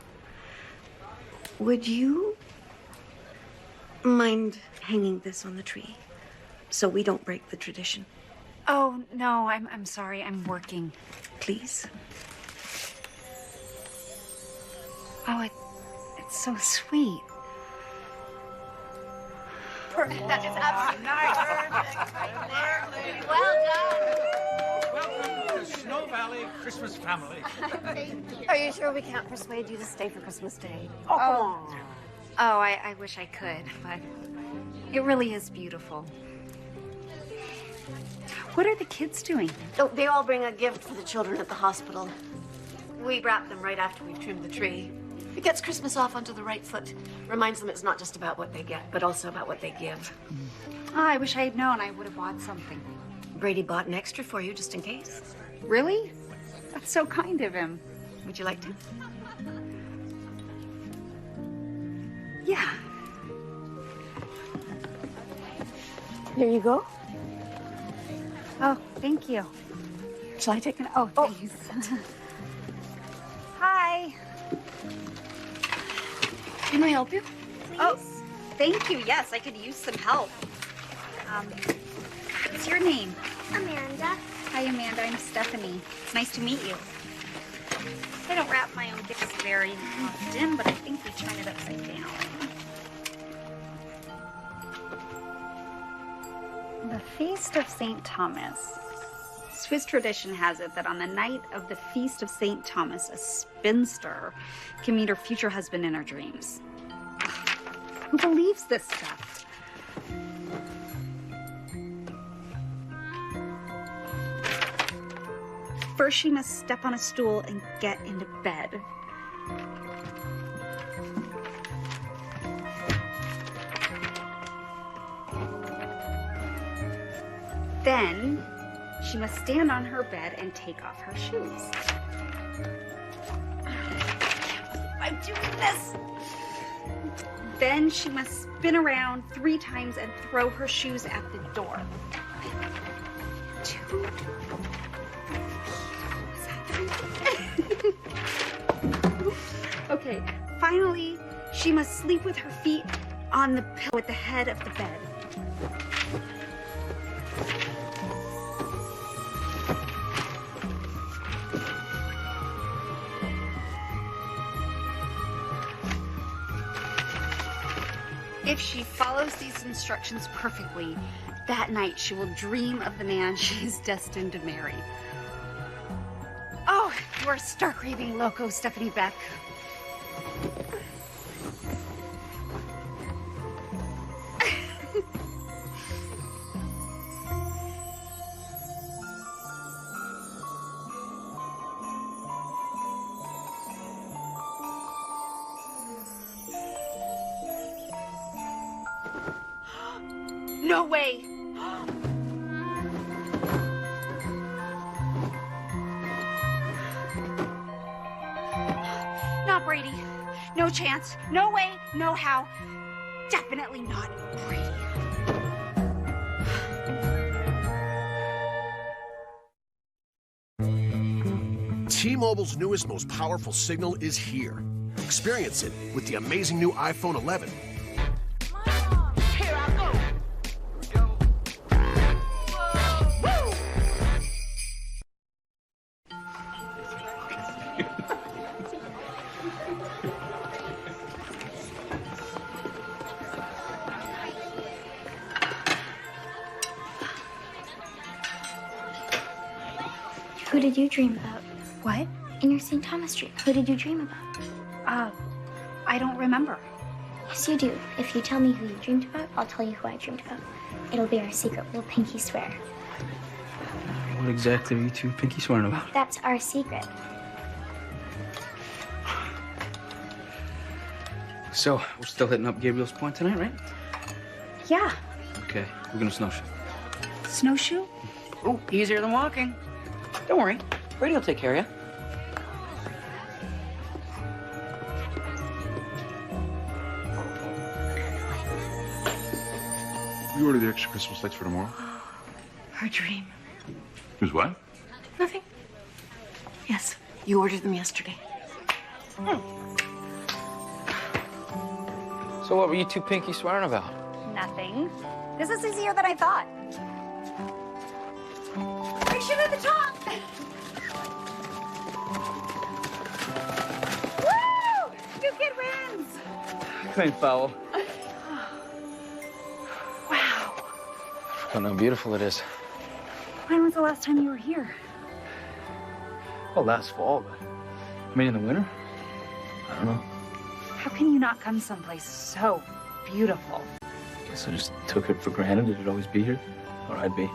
[SPEAKER 8] Would you mind hanging this on the tree so we don't break the tradition?
[SPEAKER 1] Oh, no, I'm sorry. I'm working.
[SPEAKER 8] Please?
[SPEAKER 1] Oh, it's so sweet.
[SPEAKER 11] Perfect. That is absolutely nice. Well done.
[SPEAKER 14] Welcome to Snow Valley Christmas family.
[SPEAKER 8] Are you sure we can't persuade you to stay for Christmas Day?
[SPEAKER 1] Oh, come on. Oh, I wish I could, but it really is beautiful. What are the kids doing?
[SPEAKER 8] Oh, they all bring a gift for the children at the hospital. We wrap them right after we've trimmed the tree. It gets Christmas off onto the right foot. Reminds them it's not just about what they get, but also about what they give.
[SPEAKER 1] Oh, I wish I had known. I would have bought something.
[SPEAKER 8] Brady bought an extra for you just in case.
[SPEAKER 1] Really? That's so kind of him.
[SPEAKER 8] Would you like to?
[SPEAKER 1] Yeah.
[SPEAKER 8] Here you go.
[SPEAKER 1] Oh, thank you.
[SPEAKER 8] Shall I take it?
[SPEAKER 1] Oh, thanks. Hi.
[SPEAKER 8] Can I help you?
[SPEAKER 1] Please? Oh, thank you. Yes, I could use some help. What's your name?
[SPEAKER 11] Amanda.
[SPEAKER 1] Hi, Amanda. I'm Stephanie. It's nice to meet you. I don't wrap my own gifts very often, but I think we turn it upside down. The Feast of St. Thomas. Swiss tradition has it that on the night of the Feast of St. Thomas, a spinster can meet her future husband in her dreams. Who believes this stuff? First, she must step on a stool and get into bed. Then, she must stand on her bed and take off her shoes. I'm doing this! Then she must spin around 3 times and throw her shoes at the door. 2. Okay, finally, she must sleep with her feet on the pillow at the head of the bed. If she follows these instructions perfectly, that night she will dream of the man she is destined to marry. Oh, you are stark raving loco, Stephanie Beck. No way! Not Brady. No chance. No way. No how. Definitely not Brady.
[SPEAKER 15] T-Mobile's newest, most powerful signal is here. Experience it with the amazing new iPhone 11.
[SPEAKER 11] Who did you dream about?
[SPEAKER 1] What?
[SPEAKER 11] In your St. Thomas dream, who did you dream about?
[SPEAKER 1] I don't remember.
[SPEAKER 11] Yes, you do. If you tell me who you dreamed about, I'll tell you who I dreamed about. It'll be our secret. We'll pinky swear.
[SPEAKER 5] What exactly are you two pinky swearing about?
[SPEAKER 11] That's our secret.
[SPEAKER 5] So, we're still hitting up Gabriel's Point tonight, right?
[SPEAKER 1] Yeah.
[SPEAKER 5] Okay, we're gonna snowshoe.
[SPEAKER 1] Snowshoe?
[SPEAKER 12] Oh, easier than walking. Don't worry. Brady will take care of you.
[SPEAKER 6] You ordered the extra Christmas lights for tomorrow?
[SPEAKER 8] Her dream.
[SPEAKER 6] Who's what?
[SPEAKER 8] Nothing. Yes, you ordered them yesterday.
[SPEAKER 5] So what were you two pinky swearing about?
[SPEAKER 1] Nothing. This is easier than I thought. Friction at the top! Woo! New kid wins!
[SPEAKER 5] Clean foul.
[SPEAKER 1] Wow.
[SPEAKER 5] I don't know how beautiful it is.
[SPEAKER 1] When was the last time you were here?
[SPEAKER 5] Well, last fall, but I mean in the winter? I don't know.
[SPEAKER 1] How can you not come someplace so beautiful?
[SPEAKER 5] Guess I just took it for granted it'd always be here, or I'd be.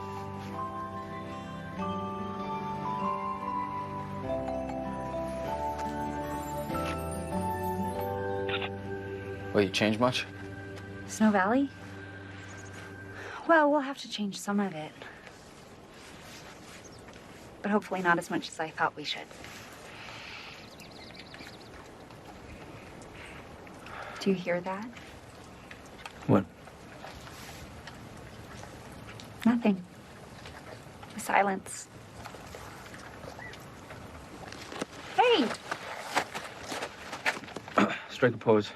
[SPEAKER 5] Well, you changed much?
[SPEAKER 1] Snow Valley? Well, we'll have to change some of it. But hopefully not as much as I thought we should. Do you hear that?
[SPEAKER 5] What?
[SPEAKER 1] Nothing. The silence. Hey!
[SPEAKER 5] Strike a pose.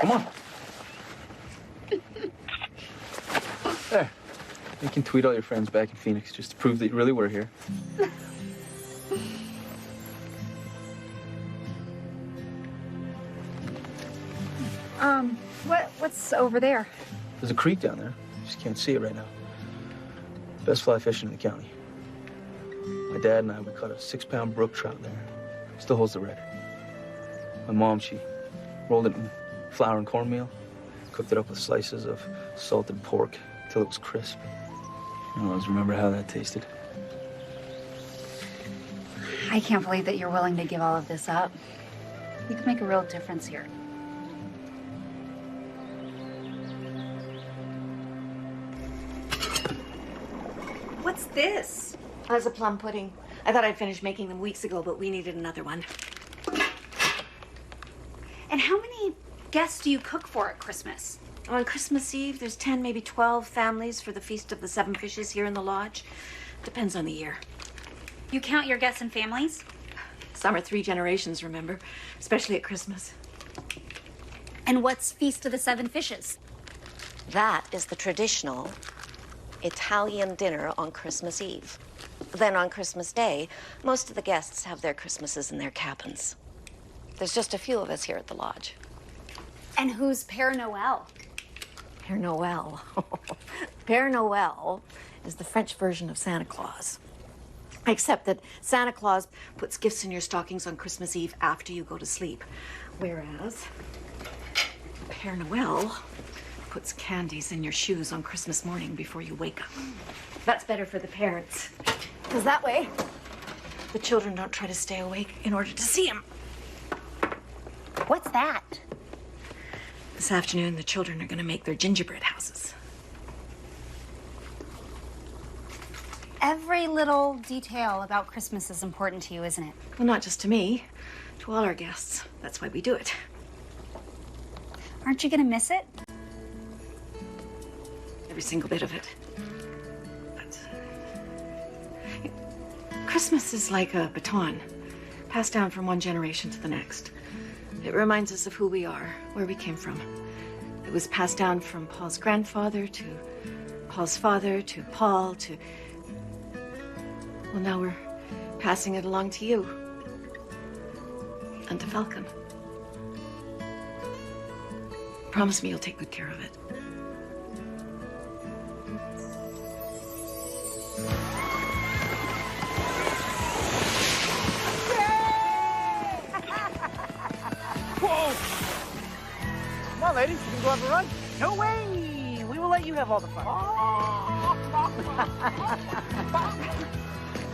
[SPEAKER 5] Come on. There. You can tweet all your friends back in Phoenix just to prove that you really were here.
[SPEAKER 1] What's over there?
[SPEAKER 5] There's a creek down there. You just can't see it right now. Best fly fishing in the county. My dad and I, we caught a 6-pound brook trout there. Still holds the record. My mom, she rolled it in flour and cornmeal, cooked it up with slices of salted pork till it was crisp. I always remember how that tasted.
[SPEAKER 1] I can't believe that you're willing to give all of this up. You could make a real difference here. What's this?
[SPEAKER 8] That's a plum pudding. I thought I'd finished making them weeks ago, but we needed another one.
[SPEAKER 1] And how many guests do you cook for at Christmas?
[SPEAKER 8] On Christmas Eve, there's 10, maybe 12 families for the Feast of the Seven Fishes here in the lodge. Depends on the year.
[SPEAKER 1] You count your guests and families?
[SPEAKER 8] Some are 3 generations, remember? Especially at Christmas.
[SPEAKER 1] And what's Feast of the Seven Fishes?
[SPEAKER 3] That is the traditional Italian dinner on Christmas Eve. Then on Christmas Day, most of the guests have their Christmases in their cabins. There's just a few of us here at the lodge.
[SPEAKER 1] And who's Père Noël?
[SPEAKER 8] Père Noël. Père Noël is the French version of Santa Claus. Except that Santa Claus puts gifts in your stockings on Christmas Eve after you go to sleep. Whereas Père Noël puts candies in your shoes on Christmas morning before you wake up. That's better for the parents. Because that way, the children don't try to stay awake in order to see him.
[SPEAKER 1] What's that?
[SPEAKER 8] This afternoon, the children are going to make their gingerbread houses.
[SPEAKER 1] Every little detail about Christmas is important to you, isn't it?
[SPEAKER 8] Well, not just to me, to all our guests. That's why we do it.
[SPEAKER 1] Aren't you gonna miss it?
[SPEAKER 8] Every single bit of it. But Christmas is like a baton, passed down from one generation to the next. It reminds us of who we are, where we came from. It was passed down from Paul's grandfather to Paul's father to Paul to... Well, now we're passing it along to you. And to Falcon. Promise me you'll take good care of it.
[SPEAKER 12] Whoa! Come on, ladies, you can go have a run. No way! We will let you have all the fun.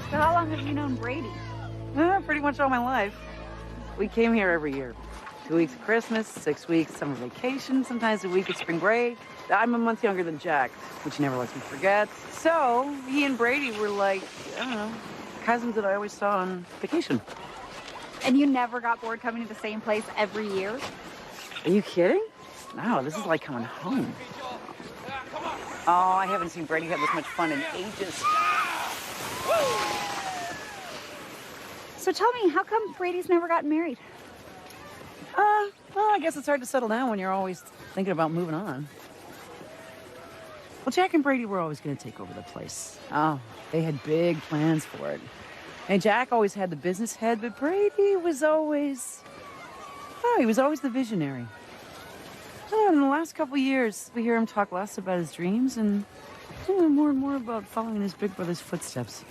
[SPEAKER 1] So how long have you known Brady?
[SPEAKER 12] Pretty much all my life. We came here every year. 2 weeks of Christmas, 6 weeks summer vacation, sometimes a week of spring break. I'm a month younger than Jack, which he never lets me forget. So he and Brady were like, I don't know, cousins that I always saw on vacation.
[SPEAKER 1] And you never got bored coming to the same place every year?
[SPEAKER 12] Are you kidding? No, this is like coming home. Oh, I haven't seen Brady have this much fun in ages.
[SPEAKER 1] So tell me, how come Brady's never gotten married?
[SPEAKER 12] Well, I guess it's hard to settle down when you're always thinking about moving on. Well, Jack and Brady were always going to take over the place. Oh, they had big plans for it. And Jack always had the business head, but Brady was always... Oh, he was always the visionary. Oh, in the last couple of years, we hear him talk less about his dreams and more and more about following his big brother's footsteps.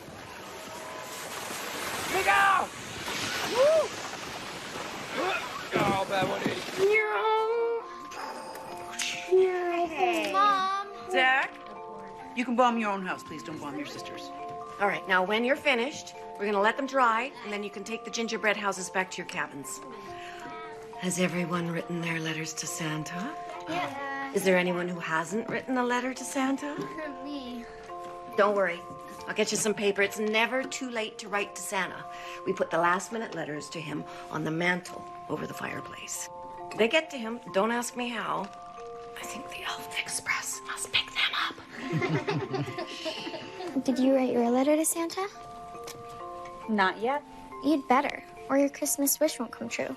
[SPEAKER 7] Look out! Woo! Oh, bad one.
[SPEAKER 1] Hey.
[SPEAKER 11] Mom.
[SPEAKER 12] Zach, you can bomb your own house. Please don't bomb your sister's.
[SPEAKER 8] All right, now when you're finished, we're going to let them dry, and then you can take the gingerbread houses back to your cabins. Has everyone written their letters to Santa?
[SPEAKER 11] Yeah.
[SPEAKER 8] Is there anyone who hasn't written a letter to Santa?
[SPEAKER 11] For me.
[SPEAKER 8] Don't worry. I'll get you some paper. It's never too late to write to Santa. We put the last-minute letters to him on the mantle over the fireplace. They get to him. Don't ask me how. I think the Elf Express must pick them up.
[SPEAKER 11] Did you write your letter to Santa?
[SPEAKER 1] Not yet.
[SPEAKER 11] You'd better, or your Christmas wish won't come true.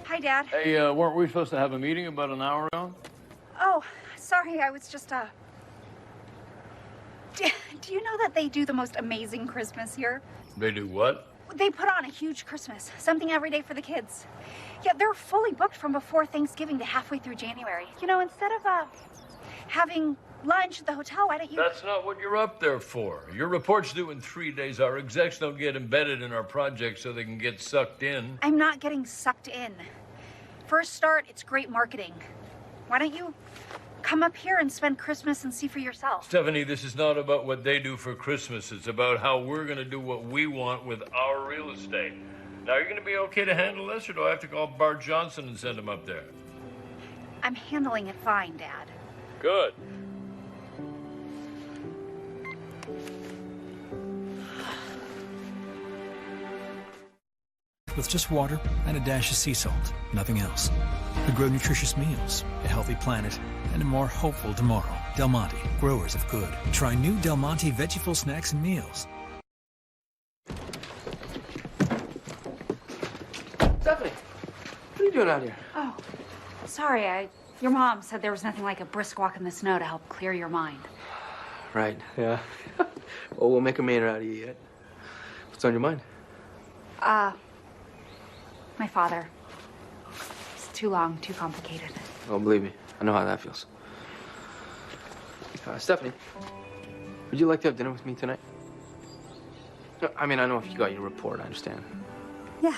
[SPEAKER 1] Hi, Dad.
[SPEAKER 2] Hey, weren't we supposed to have a meeting about an hour ago?
[SPEAKER 1] Oh, sorry, I was just, Do you know that they do the most amazing Christmas here?
[SPEAKER 2] They do what?
[SPEAKER 1] They put on a huge Christmas, something every day for the kids. Yeah, they're fully booked from before Thanksgiving to halfway through January. You know, instead of, having lunch at the hotel, why don't you...
[SPEAKER 2] That's not what you're up there for. Your report's due in 3 days. Our execs don't get embedded in our project so they can get sucked in.
[SPEAKER 1] I'm not getting sucked in. For a start, it's great marketing. Why don't you come up here and spend Christmas and see for yourself?
[SPEAKER 2] Stephanie, this is not about what they do for Christmas. It's about how we're going to do what we want with our real estate. Now, are you going to be okay to handle this, or do I have to call Bart Johnson and send him up there?
[SPEAKER 1] I'm handling it fine, Dad.
[SPEAKER 2] Good.
[SPEAKER 16] With just water and a dash of sea salt, nothing else. To grow nutritious meals, a healthy planet, and a more hopeful tomorrow. Del Monte, growers of good. Try new Del Monte Veggieful snacks and meals.
[SPEAKER 17] Stephanie, what are you doing out here?
[SPEAKER 1] Oh, sorry. Your mom said there was nothing like a brisk walk in the snow to help clear your mind.
[SPEAKER 5] Right, yeah. Well, we'll make a manor out of you yet. What's on your mind?
[SPEAKER 1] My father. It's too long, too complicated.
[SPEAKER 5] Oh, believe me, I know how that feels. Stephanie, would you like to have dinner with me tonight? I mean, I know if you got your report, I understand.
[SPEAKER 1] Yeah.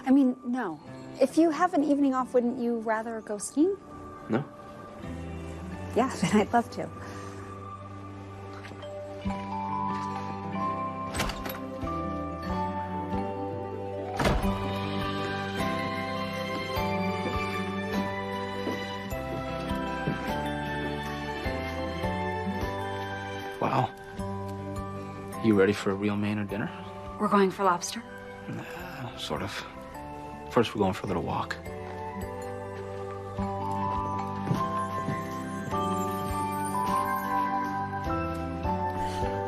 [SPEAKER 1] I mean, no. If you have an evening off, wouldn't you rather go skiing?
[SPEAKER 5] No?
[SPEAKER 1] Yeah, then I'd love to.
[SPEAKER 5] Wow. You ready for a real manor dinner?
[SPEAKER 1] We're going for lobster?
[SPEAKER 5] Sort of. First, we're going for a little walk.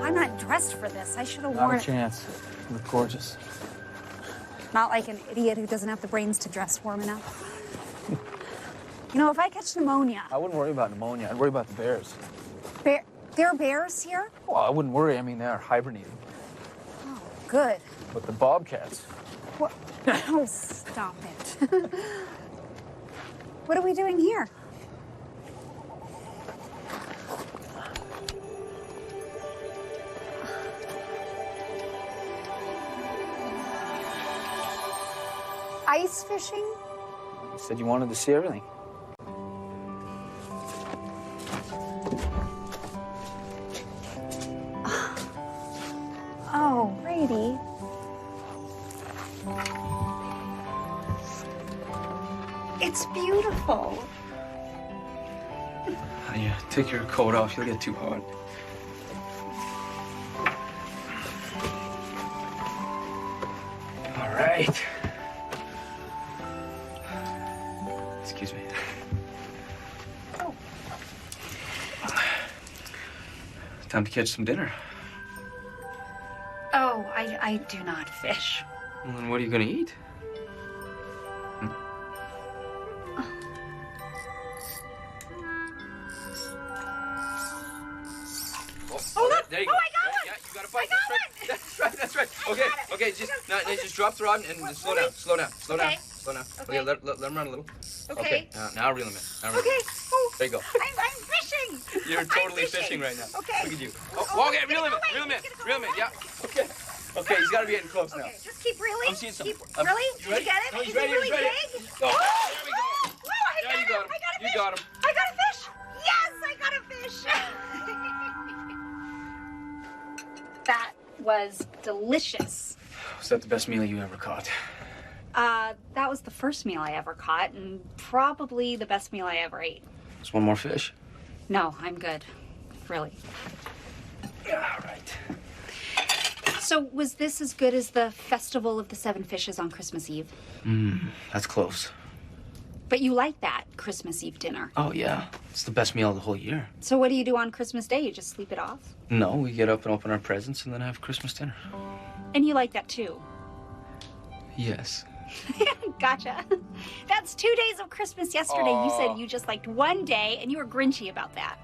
[SPEAKER 1] I'm not dressed for this. I should have
[SPEAKER 5] Not
[SPEAKER 1] worn
[SPEAKER 5] a chance. You look gorgeous.
[SPEAKER 1] Not like an idiot who doesn't have the brains to dress warm enough. You know, if I catch pneumonia...
[SPEAKER 5] I wouldn't worry about pneumonia. I'd worry about the bears.
[SPEAKER 1] There are bears here?
[SPEAKER 5] Well, I wouldn't worry. I mean, they are hibernating.
[SPEAKER 1] Oh, good.
[SPEAKER 5] But the bobcats...
[SPEAKER 1] What? Oh, stop it. What are we doing here? Ice fishing?
[SPEAKER 5] You said you wanted to see everything.
[SPEAKER 1] Oh, Brady. It's beautiful.
[SPEAKER 5] Yeah, take your coat off. You'll get too hot. All right. Excuse me.
[SPEAKER 1] Oh.
[SPEAKER 5] Time to catch some dinner.
[SPEAKER 1] Oh, I do not fish.
[SPEAKER 5] Well, then what are you gonna eat? There you go.
[SPEAKER 1] Oh, I got one!
[SPEAKER 5] Yeah, you got a bite. That's right. Okay, just drop the rod and slow down.
[SPEAKER 1] Okay.
[SPEAKER 5] Okay, let him run a little.
[SPEAKER 1] Okay.
[SPEAKER 5] Now reel him in.
[SPEAKER 1] Okay. Oh,
[SPEAKER 5] There you go.
[SPEAKER 1] I'm fishing.
[SPEAKER 5] You're totally
[SPEAKER 1] I'm
[SPEAKER 5] fishing right now.
[SPEAKER 1] Okay.
[SPEAKER 5] Look at you. Oh, okay, reel him in. Yeah. Okay, he's got to be getting close now.
[SPEAKER 1] Okay, just keep reeling.
[SPEAKER 5] I'm seeing some.
[SPEAKER 1] Really?
[SPEAKER 5] You
[SPEAKER 1] Did
[SPEAKER 5] ready?
[SPEAKER 1] you get it?
[SPEAKER 5] No,
[SPEAKER 1] Is
[SPEAKER 5] he's
[SPEAKER 1] it
[SPEAKER 5] ready.
[SPEAKER 1] really
[SPEAKER 5] He's ready.
[SPEAKER 1] big?
[SPEAKER 5] Go.
[SPEAKER 1] Oh,
[SPEAKER 5] There we go.
[SPEAKER 1] Whoa,
[SPEAKER 5] Yeah, you got him.
[SPEAKER 1] I
[SPEAKER 5] You got him.
[SPEAKER 1] got a fish. Yes, I got a fish. That was delicious.
[SPEAKER 5] Was that the best meal you ever caught?
[SPEAKER 1] That was the first meal I ever caught, and probably the best meal I ever ate.
[SPEAKER 5] Just one more fish.
[SPEAKER 1] No, I'm good. Really.
[SPEAKER 5] Yeah, all right.
[SPEAKER 1] So, was this as good as the Festival of the Seven Fishes on Christmas Eve?
[SPEAKER 5] That's close.
[SPEAKER 1] But you like that Christmas Eve dinner.
[SPEAKER 5] Oh, yeah. It's the best meal of the whole year.
[SPEAKER 1] So what do you do on Christmas Day? You just sleep it off?
[SPEAKER 5] No, we get up and open our presents and then have Christmas dinner.
[SPEAKER 1] And you like that too?
[SPEAKER 5] Yes.
[SPEAKER 1] Gotcha. That's 2 days of Christmas yesterday. You said you just liked one day and you were grinchy about that.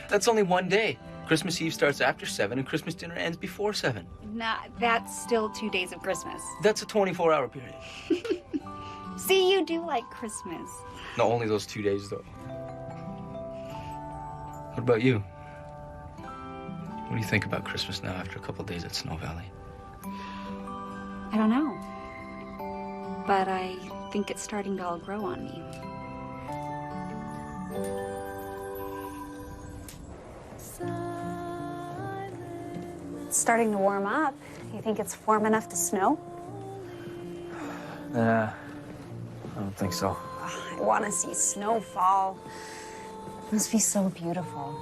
[SPEAKER 5] That's only one day. Christmas Eve starts after 7 and Christmas dinner ends before 7.
[SPEAKER 1] Nah, that's still 2 days of Christmas.
[SPEAKER 5] That's a 24-hour period.
[SPEAKER 1] See, you do like Christmas.
[SPEAKER 5] No, only those 2 days, though. What about you? What do you think about Christmas now after a couple days at Snow Valley?
[SPEAKER 1] I don't know. But I think it's starting to all grow on me. It's starting to warm up. You think it's warm enough to snow?
[SPEAKER 5] Nah, I don't think so.
[SPEAKER 1] I want to see snowfall. It must be so beautiful.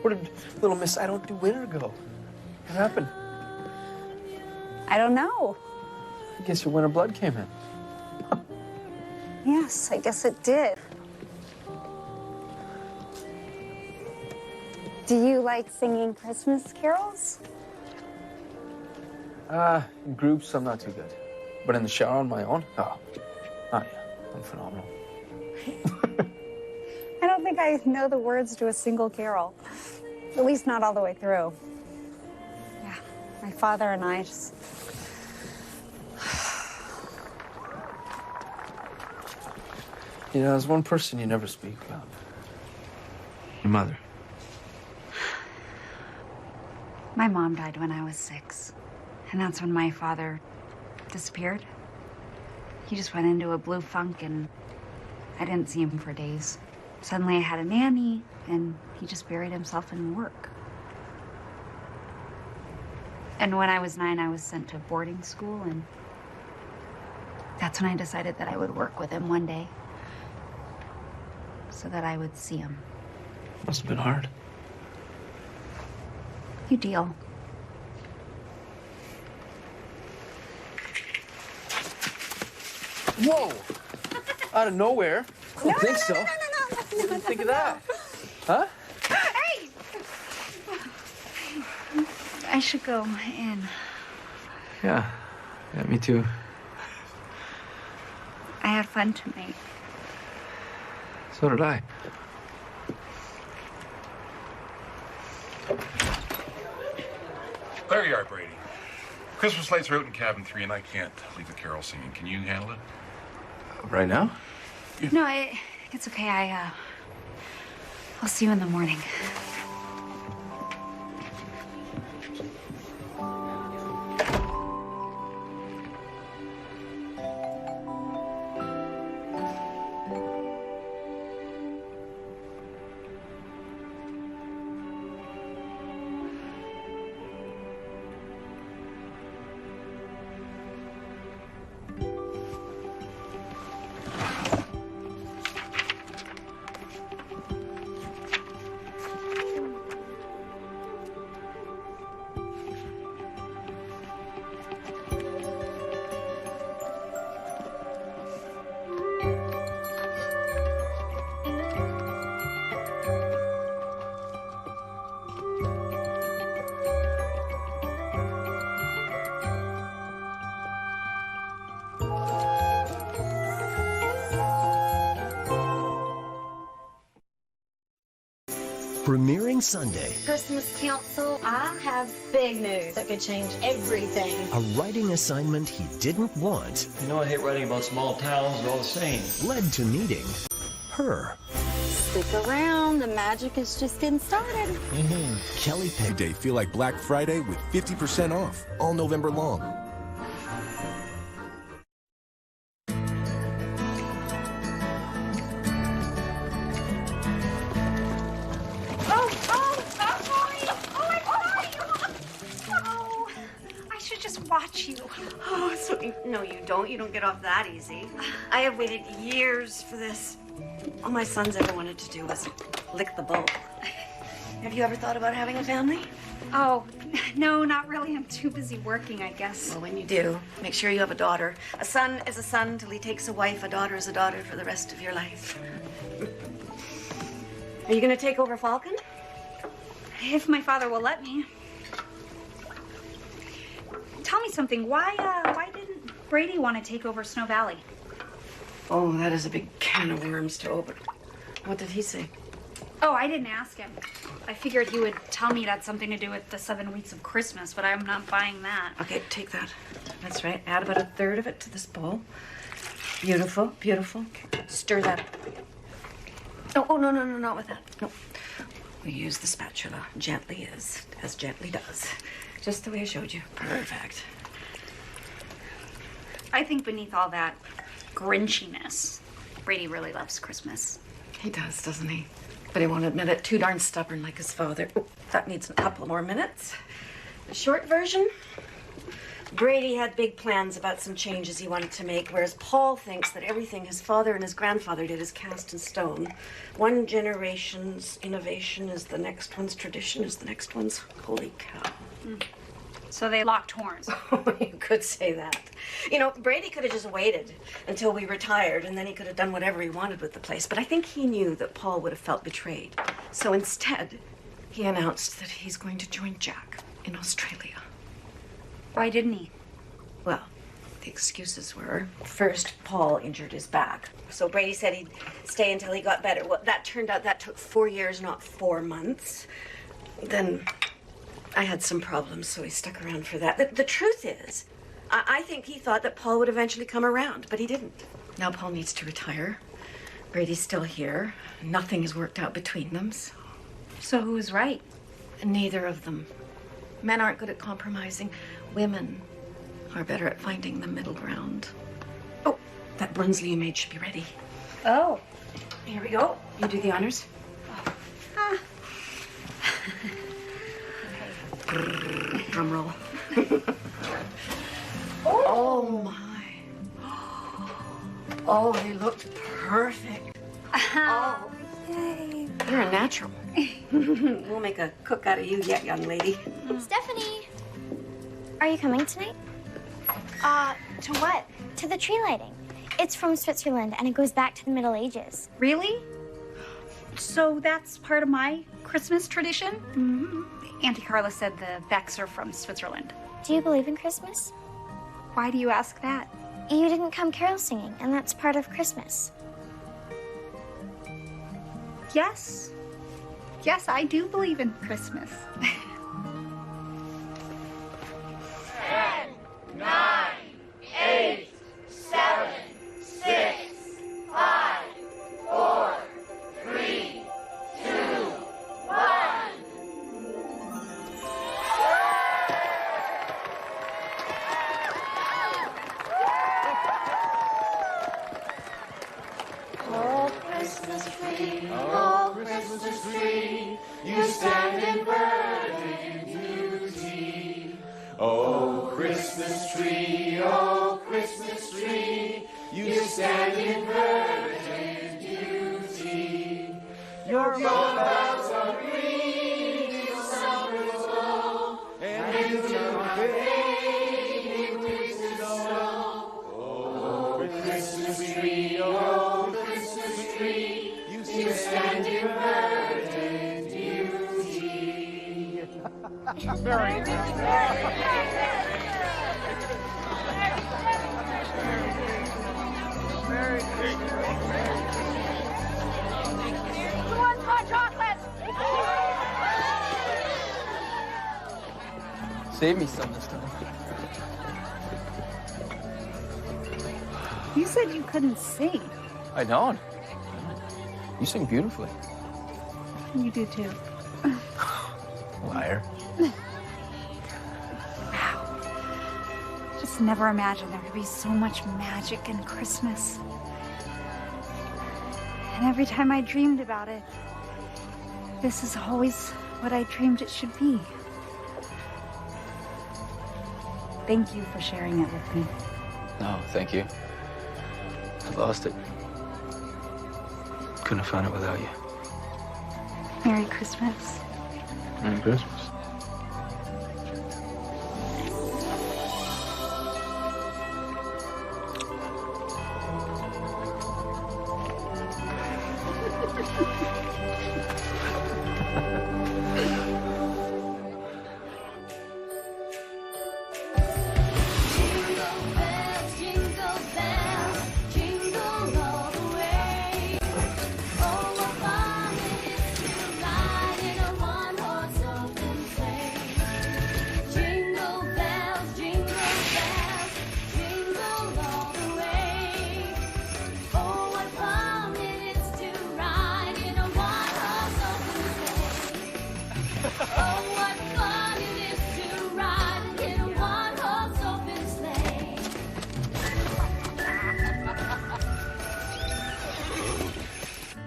[SPEAKER 5] Where did little Miss I Don't Do Winter go? What happened?
[SPEAKER 1] I don't know.
[SPEAKER 5] I guess your winter blood came in.
[SPEAKER 1] Yes, I guess it did. Do you like singing Christmas carols?
[SPEAKER 5] In groups, I'm not too good. But in the shower on my own? Oh yeah. I'm phenomenal.
[SPEAKER 17] I don't think I know the words to a single carol. At least not all the way through. Yeah, my father and I just...
[SPEAKER 5] You know, there's one person you never speak about. Your mother.
[SPEAKER 1] My mom died when I was 6. And that's when my father disappeared. He just went into a blue funk and I didn't see him for days. Suddenly I had a nanny and he just buried himself in work. And when I was 9, I was sent to boarding school, and that's when I decided that I would work with him one day so that I would see him.
[SPEAKER 5] Must have been hard.
[SPEAKER 1] You deal.
[SPEAKER 5] Whoa! Out of nowhere. I don't think so. What do you think of that? Huh?
[SPEAKER 1] Hey! I should go in.
[SPEAKER 5] Yeah, me too.
[SPEAKER 1] I had fun tonight.
[SPEAKER 5] So did I.
[SPEAKER 6] There you are, Brady. Christmas lights are out in cabin 3, and I can't leave the carol singing. Can you handle it?
[SPEAKER 5] Right now?
[SPEAKER 1] No, it's okay. I'll see you in the morning.
[SPEAKER 15] Premiering Sunday,
[SPEAKER 18] Christmas Council, I have big news that could change everything.
[SPEAKER 15] a writing assignment he didn't want
[SPEAKER 2] You know, I hate writing about small towns, they're all the same.
[SPEAKER 15] led to meeting her.
[SPEAKER 18] Stick around, the magic is just getting started.
[SPEAKER 15] Kelly Peg
[SPEAKER 19] Day feel like Black Friday with 50% off all November long.
[SPEAKER 1] Watch you.
[SPEAKER 8] Oh, no, you don't. You don't get off that easy. I have waited years for this. All my sons ever wanted to do was lick the bowl. Have you ever thought about having a family?
[SPEAKER 1] Oh, no, not really. I'm too busy working, I guess.
[SPEAKER 8] Well, when you do, make sure you have a daughter. A son is a son till he takes a wife. A daughter is a daughter for the rest of your life. Are you going to take over Falcon?
[SPEAKER 1] If my father will let me. Tell me something. Why didn't Brady want to take over Snow Valley?
[SPEAKER 8] Oh, that is a big can of worms to open. What did he say?
[SPEAKER 1] Oh, I didn't ask him. I figured he would tell me it had something to do with the 7 weeks of Christmas, but I'm not buying that.
[SPEAKER 8] Okay, take that. That's right. Add about 1/3 of it to this bowl. Beautiful, beautiful. Okay. Stir that. Oh, no, not with that. No. We use the spatula. Gently as gently does. Just the way I showed you. Perfect.
[SPEAKER 1] I think beneath all that grinchiness, Brady really loves Christmas.
[SPEAKER 8] He does, doesn't he? But he won't admit it. Too darn stubborn like his father. Oh, that needs a couple more minutes. The short version, Brady had big plans about some changes he wanted to make, whereas Paul thinks that everything his father and his grandfather did is cast in stone. One generation's innovation is the next one's tradition, is the next one's holy cow.
[SPEAKER 1] So they locked horns.
[SPEAKER 8] You could say that. You know, Brady could have just waited until we retired, and then he could have done whatever he wanted with the place. But I think he knew that Paul would have felt betrayed. So instead, he announced that he's going to join Jack in Australia.
[SPEAKER 1] Why didn't he?
[SPEAKER 8] Well, The excuses were, first, Paul injured his back. So Brady said he'd stay until he got better. Well, that turned out that took 4 years, not 4 months. Then I had some problems, so he stuck around for that. The truth is, I think he thought that Paul would eventually come around, but he didn't. Now Paul needs to retire. Brady's still here. Nothing has worked out between them. So who's right? Neither of them. Men aren't good at compromising. Women are better at finding the middle ground. Oh, that Brunsley you made should be ready.
[SPEAKER 1] Oh.
[SPEAKER 8] Here we go. You do the honors. Drum roll. Oh my. Oh, they looked perfect. Oh.
[SPEAKER 1] Yay.
[SPEAKER 8] You're a natural. We'll make a cook out of you yet, young lady.
[SPEAKER 11] Stephanie, are you coming tonight? To what? To the tree lighting. It's from Switzerland, and it goes back to the Middle Ages.
[SPEAKER 17] Really? So that's part of my Christmas tradition? Mm-hmm. Auntie Carla said the Becks are from Switzerland.
[SPEAKER 11] Do you believe in Christmas?
[SPEAKER 17] Why do you ask that?
[SPEAKER 11] You didn't come carol singing, and that's part of Christmas.
[SPEAKER 17] Yes. Yes, I do believe in Christmas.
[SPEAKER 10] 10, 9, 8, 7, 6, 5, 4, 3, 2, 1. Oh, Christmas tree, oh, Christmas tree, you stand in virgin beauty. Oh, Christmas tree, you stand in virgin beauty. Your bells are ringing, summer's low, and into my fading winter snow. Oh, Christmas tree, you stand in virgin beauty. Very
[SPEAKER 17] Who wants hot chocolate?
[SPEAKER 5] Save me some this time.
[SPEAKER 17] You said you couldn't sing.
[SPEAKER 5] I don't. You sing beautifully.
[SPEAKER 17] You do too.
[SPEAKER 5] Liar.
[SPEAKER 17] Just never imagined there could be so much magic in Christmas. And every time I dreamed about it, this is always what I dreamed it should be. Thank you for sharing it with me.
[SPEAKER 5] No, thank you. I lost it. Couldn't have found it without you.
[SPEAKER 17] Merry Christmas.
[SPEAKER 5] Merry Christmas.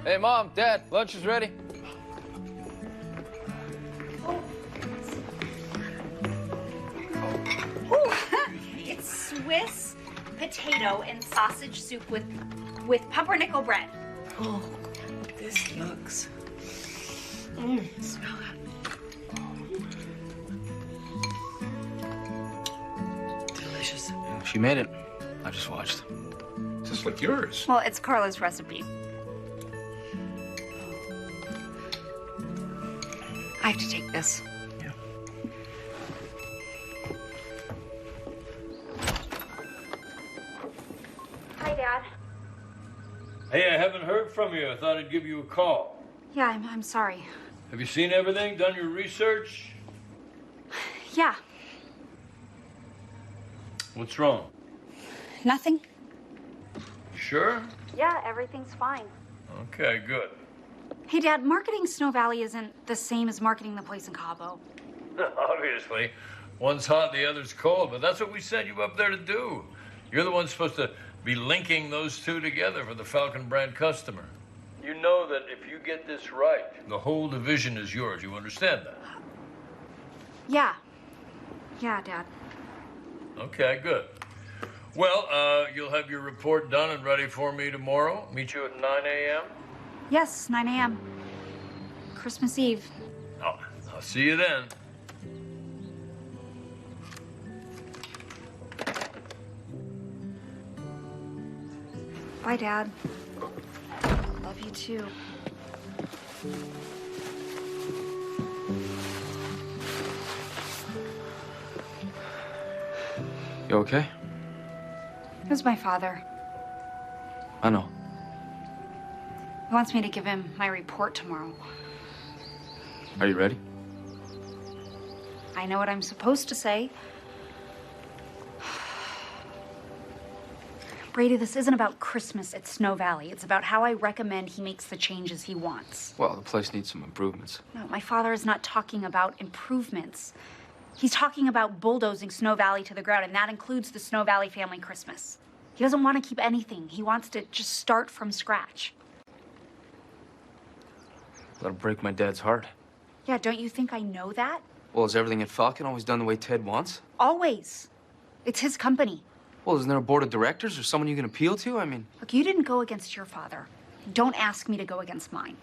[SPEAKER 5] Hey, Mom, Dad, lunch is ready.
[SPEAKER 17] It's Swiss potato and sausage soup with pumpernickel bread.
[SPEAKER 8] Oh, this looks. Smell that. Delicious.
[SPEAKER 5] She made it. I just watched.
[SPEAKER 6] Is this like yours?
[SPEAKER 17] Well, it's Carla's recipe. I have to take this.
[SPEAKER 2] from you. I thought I'd give you a call.
[SPEAKER 1] Yeah, I'm sorry.
[SPEAKER 2] Have you seen everything? Done your research?
[SPEAKER 1] Yeah,
[SPEAKER 2] What's wrong?
[SPEAKER 1] nothing.
[SPEAKER 2] Sure?
[SPEAKER 1] Yeah, everything's fine.
[SPEAKER 2] Okay, good.
[SPEAKER 1] Hey, Dad, marketing Snow Valley isn't the same as marketing the place in Cabo.
[SPEAKER 2] Obviously. One's hot, the other's cold, but that's what we sent you up there to do. You're the one supposed to be linking those two together for the Falcon brand customer. You know that if you get this right, the whole division is yours. You understand that?
[SPEAKER 1] Yeah. Yeah, Dad.
[SPEAKER 2] Okay, good. Well, you'll have your report done and ready for me tomorrow. Meet you at 9 a.m.?
[SPEAKER 1] Yes, 9 a.m. Christmas Eve.
[SPEAKER 2] Oh, I'll see you then.
[SPEAKER 1] Bye, Dad. Love you too.
[SPEAKER 5] You okay?
[SPEAKER 1] It was my father.
[SPEAKER 5] I know.
[SPEAKER 1] He wants me to give him my report tomorrow.
[SPEAKER 5] Are you ready?
[SPEAKER 1] I know what I'm supposed to say. Brady, this isn't about Christmas at Snow Valley. It's about how I recommend he makes the changes he wants.
[SPEAKER 5] Well, the place needs some improvements.
[SPEAKER 1] No, my father is not talking about improvements. He's talking about bulldozing Snow Valley to the ground, and that includes the Snow Valley family Christmas. He doesn't want to keep anything. He wants to just start from scratch.
[SPEAKER 5] That'll break my dad's heart.
[SPEAKER 1] Yeah, don't you think I know that?
[SPEAKER 5] Well, is everything at Falcon always done the way Ted wants?
[SPEAKER 1] Always. It's his company.
[SPEAKER 5] Well, isn't there a board of directors or someone you can appeal to? I mean...
[SPEAKER 1] Look, you didn't go against your father. Don't ask me to go against mine.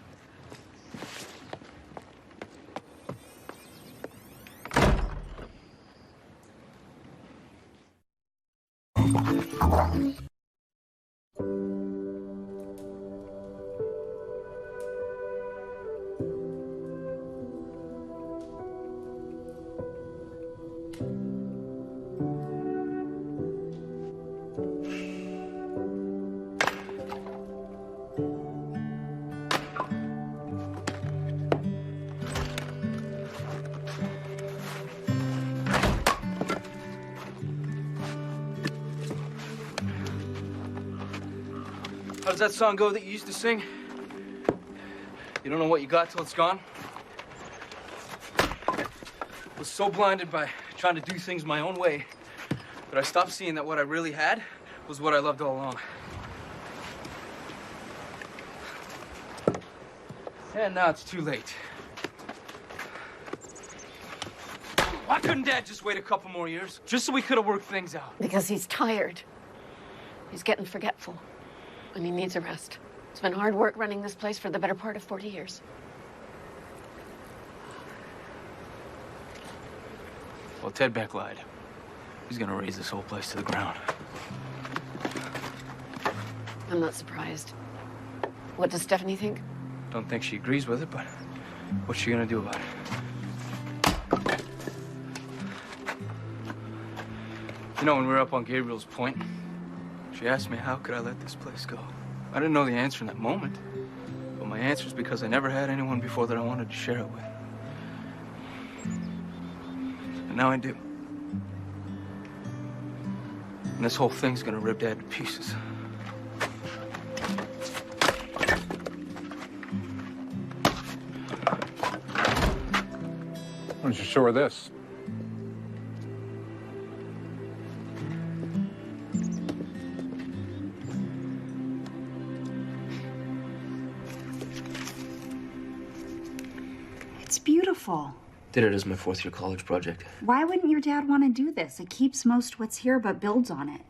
[SPEAKER 5] How does that song go that you used to sing? You don't know what you got till it's gone? I was so blinded by trying to do things my own way that I stopped seeing that what I really had was what I loved all along. And now it's too late. Why couldn't Dad just wait a couple more years? Just so we could have worked things out.
[SPEAKER 8] Because he's tired. He's getting forgetful. And he needs a rest. It's been hard work running this place for the better part of 40 years.
[SPEAKER 5] Well, Ted Beck lied. He's gonna raise this whole place to the ground.
[SPEAKER 8] I'm not surprised. What does Stephanie think?
[SPEAKER 5] Don't think she agrees with it, but what's she gonna do about it? You know, when we were up on Gabriel's Point, she asked me how could I let this place go. I didn't know the answer in that moment, but my answer is because I never had anyone before that I wanted to share it with. And now I do. And this whole thing's gonna rip Dad to pieces.
[SPEAKER 20] Why don't you show her this?
[SPEAKER 1] It's beautiful.
[SPEAKER 5] Did it as my fourth-year college project.
[SPEAKER 1] Why wouldn't your dad want to do this? It keeps most what's here but builds on it.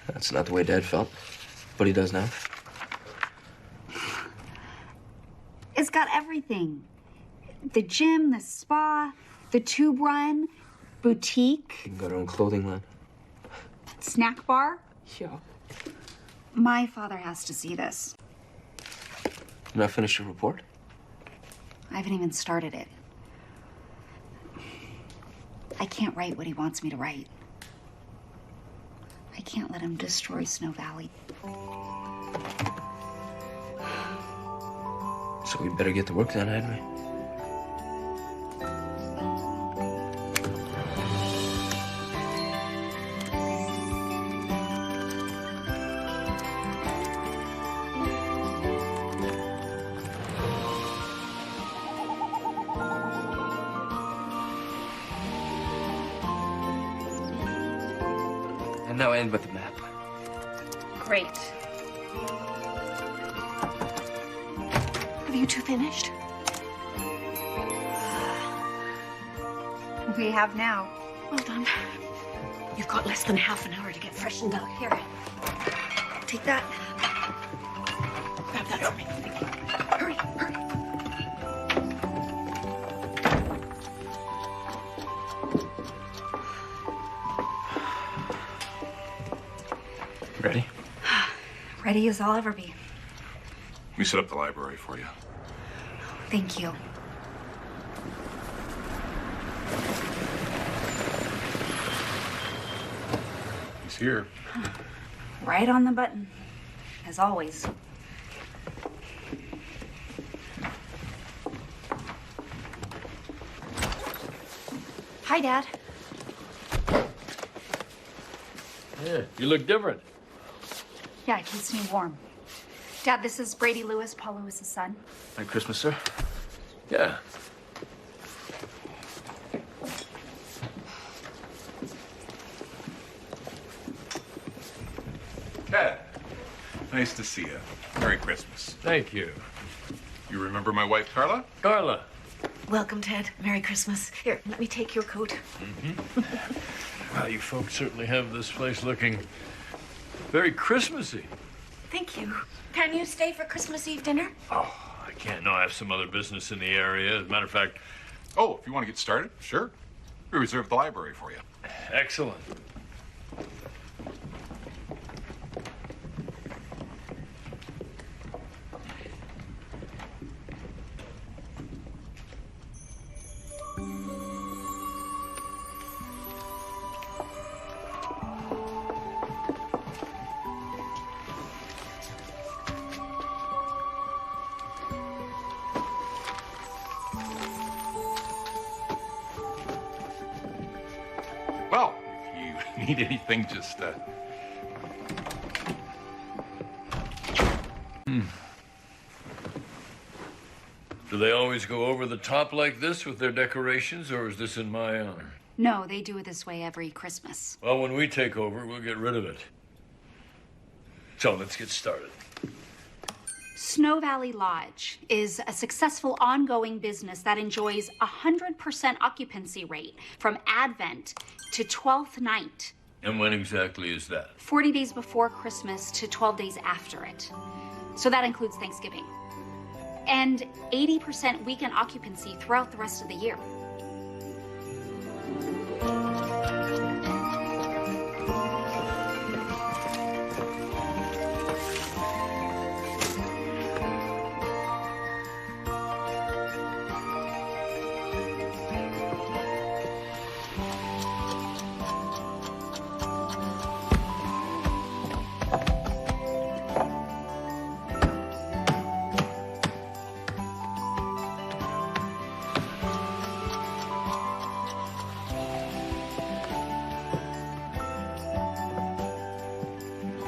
[SPEAKER 5] That's not the way Dad felt, but he does now.
[SPEAKER 1] It's got everything. The gym, the spa, the tube run, boutique.
[SPEAKER 5] You can got our own clothing line.
[SPEAKER 1] Snack bar.
[SPEAKER 5] Yeah.
[SPEAKER 1] My father has to see this.
[SPEAKER 5] You not finished your report?
[SPEAKER 1] I haven't even started it. I can't write what he wants me to write. I can't let him destroy Snow Valley.
[SPEAKER 20] So we'd better get to work then, hadn't we? And now end with the map.
[SPEAKER 1] Great.
[SPEAKER 8] Have you two finished?
[SPEAKER 1] We have now.
[SPEAKER 8] Well done. You've got less than half an hour to get freshened up. Here. Take that. Grab that for me. Hurry, hurry.
[SPEAKER 20] Ready?
[SPEAKER 1] Ready as I'll ever be.
[SPEAKER 6] Let me set up the library for you.
[SPEAKER 1] Thank you.
[SPEAKER 6] He's here.
[SPEAKER 1] Right on the button, as always. Hi, Dad.
[SPEAKER 2] Yeah, you look different.
[SPEAKER 1] Yeah, it keeps me warm. Dad, this is Brady Lewis, Paul Lewis's son.
[SPEAKER 20] Merry Christmas, sir.
[SPEAKER 2] Yeah.
[SPEAKER 6] Ted, nice to see you. Merry Christmas.
[SPEAKER 2] Thank you.
[SPEAKER 6] You remember my wife, Carla?
[SPEAKER 2] Carla.
[SPEAKER 8] Welcome, Ted. Merry Christmas. Here, let me take your coat.
[SPEAKER 2] Well, you folks certainly have this place looking very Christmassy.
[SPEAKER 8] Thank you. Can you stay for Christmas Eve dinner?
[SPEAKER 2] Oh, I can't. No, I have some other business in the area. As a matter of fact...
[SPEAKER 6] Oh, if you want to get started, sure. We reserved the library for you.
[SPEAKER 2] Excellent.
[SPEAKER 6] Well, if you need anything, just,
[SPEAKER 2] Do they always go over the top like this with their decorations, or is this in my honor?
[SPEAKER 1] No, they do it this way every Christmas.
[SPEAKER 2] Well, when we take over, we'll get rid of it. So let's get started.
[SPEAKER 1] Snow Valley Lodge is a successful ongoing business that enjoys 100% occupancy rate from Advent to 12th night,
[SPEAKER 2] And when exactly is that?
[SPEAKER 1] 40 days before Christmas to 12 days after it. So that includes Thanksgiving. And 80% weekend occupancy throughout the rest of the year.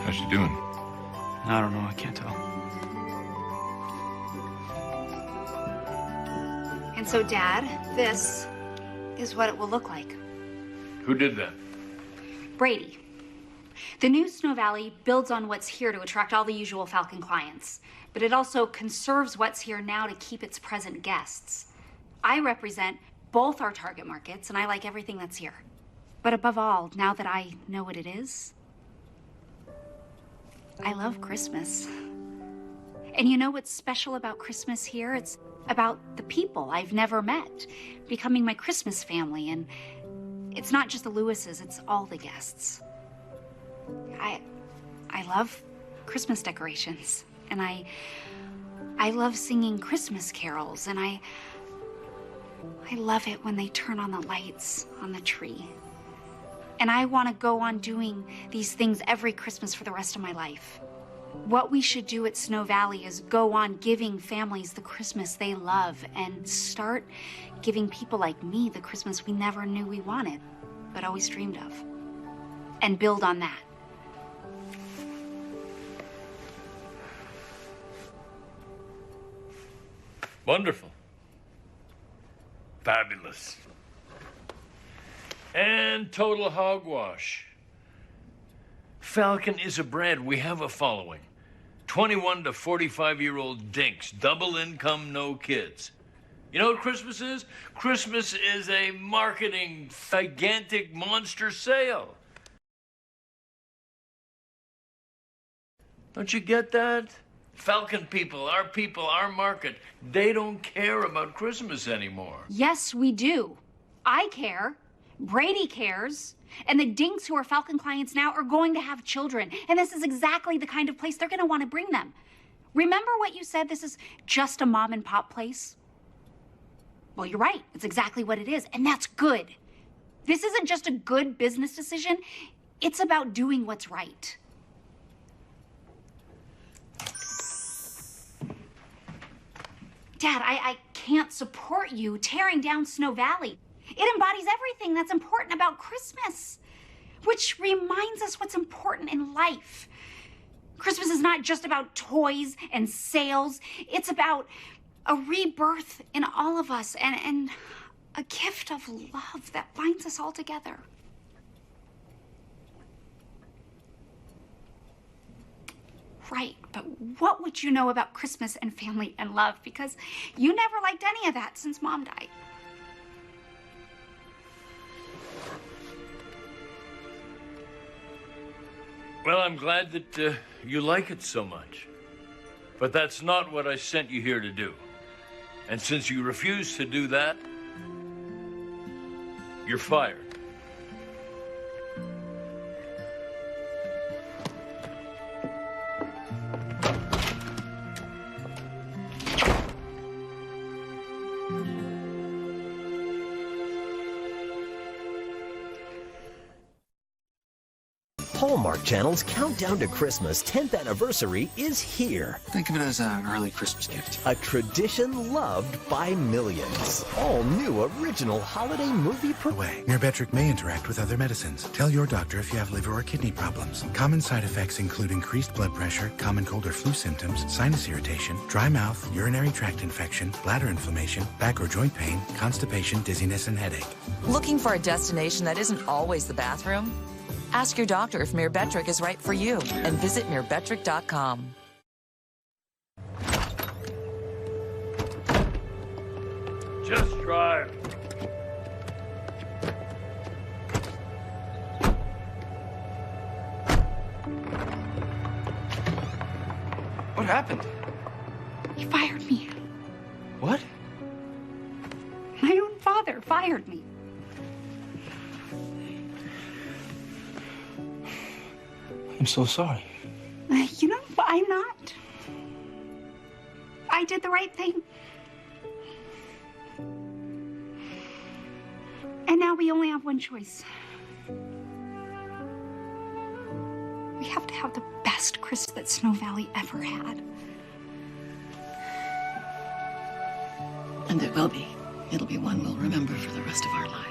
[SPEAKER 6] how's she doing?
[SPEAKER 20] I don't know. I can't tell.
[SPEAKER 1] And so, Dad, this is what it will look like.
[SPEAKER 2] Who did that?
[SPEAKER 1] Brady. The new Snow Valley builds on what's here to attract all the usual Falcon clients, but it also conserves what's here now to keep its present guests. I represent both our target markets, and I like everything that's here. But above all, now that I know what it is, I love Christmas. And you know what's special about Christmas here? It's about the people I've never met, becoming my Christmas family, and it's not just the Lewises, it's all the guests. I love Christmas decorations, and I love singing Christmas carols, and I love it when they turn on the lights on the tree. And I want to go on doing these things every Christmas for the rest of my life. What we should do at Snow Valley is go on giving families the Christmas they love and start giving people like me the Christmas we never knew we wanted, but always dreamed of. And build on that.
[SPEAKER 2] Wonderful. Fabulous. And total hogwash. Falcon is a brand. We have a following. 21 to 45-year-old dinks, double income, no kids. You know what Christmas is? Christmas is a marketing gigantic monster sale. Don't you get that? Falcon people, our market, they don't care about Christmas anymore.
[SPEAKER 1] Yes, we do. I care. Brady cares. And the dinks who are Falcon clients now are going to have children. And this is exactly the kind of place they're going to want to bring them. Remember what you said? This is just a mom and pop place? Well, you're right. It's exactly what it is. And that's good. This isn't just a good business decision. It's about doing what's right. Dad, I can't support you tearing down Snow Valley. It embodies everything that's important about Christmas, which reminds us what's important in life. Christmas is not just about toys and sales. It's about a rebirth in all of us and a gift of love that binds us all together. Right, but what would you know about Christmas and family and love? Because you never liked any of that since Mom died.
[SPEAKER 2] Well, I'm glad that you like it so much. But that's not what I sent you here to do. And since you refuse to do that, you're fired.
[SPEAKER 21] Hallmark Channel's countdown to Christmas 10th anniversary is here.
[SPEAKER 20] Think of it as an early Christmas gift.
[SPEAKER 21] A tradition loved by millions. All new original holiday movie
[SPEAKER 22] Mirbetriq may interact with other medicines. Tell your doctor if you have liver or kidney problems. Common side effects include increased blood pressure, common cold or flu symptoms, sinus irritation, dry mouth, urinary tract infection, bladder inflammation, back or joint pain, constipation, dizziness, and headache.
[SPEAKER 23] Looking for a destination that isn't always the bathroom? Ask your doctor if Mirbetriq is right for you and visit mirbetriq.com.
[SPEAKER 2] Just drive.
[SPEAKER 20] What happened?
[SPEAKER 1] He fired me.
[SPEAKER 20] What?
[SPEAKER 1] My own father fired me.
[SPEAKER 20] I'm so sorry.
[SPEAKER 1] You know, I'm not. I did the right thing. And now we only have one choice. We have to have the best Christmas that Snow Valley ever had.
[SPEAKER 8] And it will be. It'll be one we'll remember for the rest of our lives.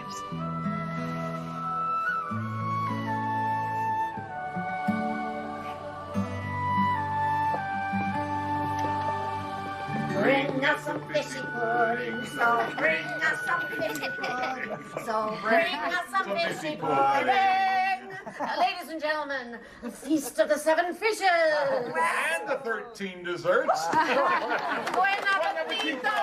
[SPEAKER 18] Bring us some fishy pudding, so bring us some fishy pudding, so bring us some fishy pudding. Ladies and gentlemen, the feast of the 7 fishes.
[SPEAKER 10] And the 13 desserts.
[SPEAKER 18] Buen appetito!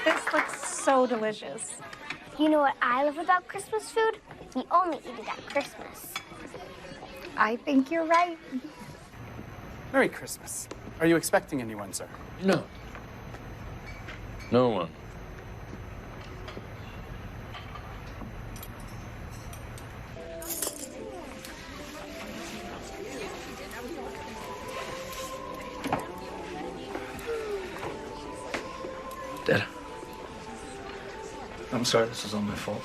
[SPEAKER 17] This looks so delicious.
[SPEAKER 11] You know what I love about Christmas food? You only eat it at Christmas.
[SPEAKER 17] I think you're right.
[SPEAKER 24] Merry Christmas. Are you expecting anyone, sir?
[SPEAKER 2] No. No one.
[SPEAKER 20] Dad. I'm sorry, this is all my fault.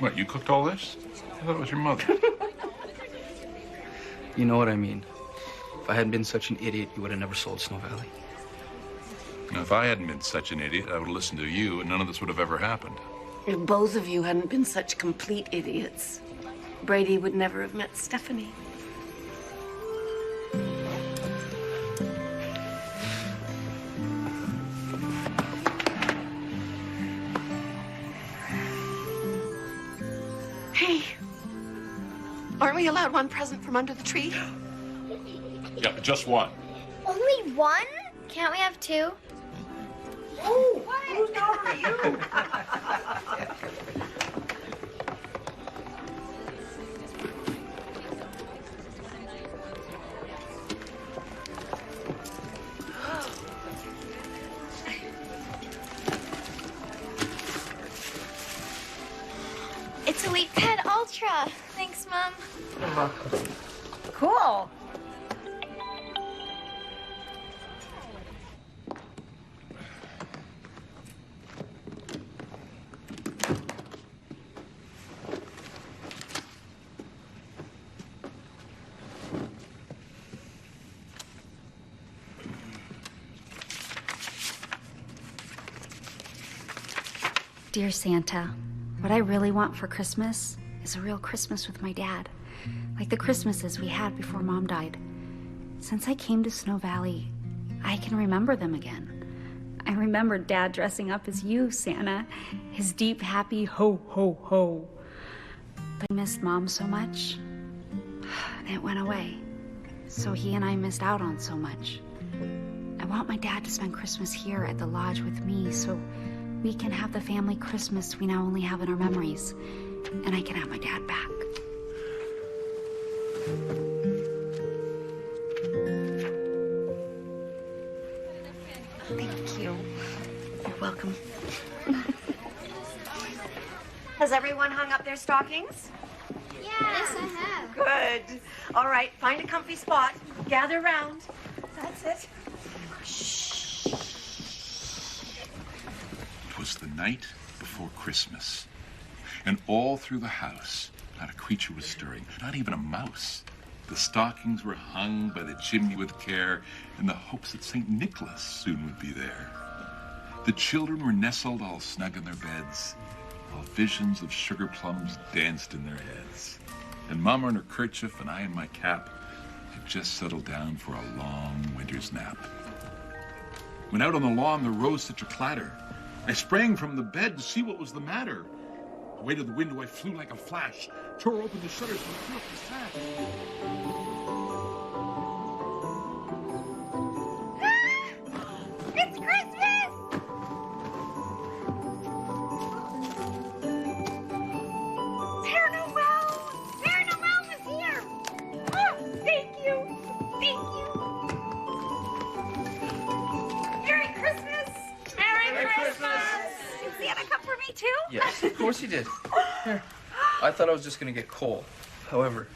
[SPEAKER 6] What, you cooked all this? I thought it was your mother.
[SPEAKER 20] You know what I mean. If I hadn't been such an idiot, you would have never sold Snow Valley.
[SPEAKER 6] Now, if I hadn't been such an idiot, I would have listened to you, and none of this would have ever happened.
[SPEAKER 8] If both of you hadn't been such complete idiots, Brady would never have met Stephanie. Hey, aren't we allowed one present from under the tree?
[SPEAKER 6] Yeah, just one.
[SPEAKER 11] Only one? Can't we have two?
[SPEAKER 8] Oh, who's over you?
[SPEAKER 11] It's a Elite Pet Ultra. Thanks, Mom.
[SPEAKER 12] Cool.
[SPEAKER 1] Dear Santa, what I really want for Christmas is a real Christmas with my dad, like the Christmases we had before Mom died. Since I came to Snow Valley, I can remember them again. I remember Dad dressing up as you, Santa, his deep, happy ho, ho, ho. But I missed Mom so much, and it went away. So he and I missed out on so much. I want my dad to spend Christmas here at the lodge with me so we can have the family Christmas we now only have in our memories, and I can have my dad back.
[SPEAKER 8] Thank you. You're welcome. Has everyone hung up their stockings?
[SPEAKER 11] Yes, I have.
[SPEAKER 8] Good. All right, find a comfy spot. Gather round. That's it.
[SPEAKER 6] It was the night before Christmas, and all through the house, not a creature was stirring, not even a mouse. The stockings were hung by the chimney with care in the hopes that St. Nicholas soon would be there. The children were nestled all snug in their beds, while visions of sugar plums danced in their heads. And Mama in her kerchief and I in my cap had just settled down for a long winter's nap. When out on the lawn there rose such a clatter, I sprang from the bed to see what was the matter. Away to the window I flew like a flash, tore open the shutters and threw up the sash.
[SPEAKER 11] It's Christmas! Père Noël! Père Noël is here! Oh, thank you! Thank you! Merry Christmas! Merry Christmas! Did Santa come for me too?
[SPEAKER 20] Yes, of course he did. Here. I thought I was just gonna get coal. However,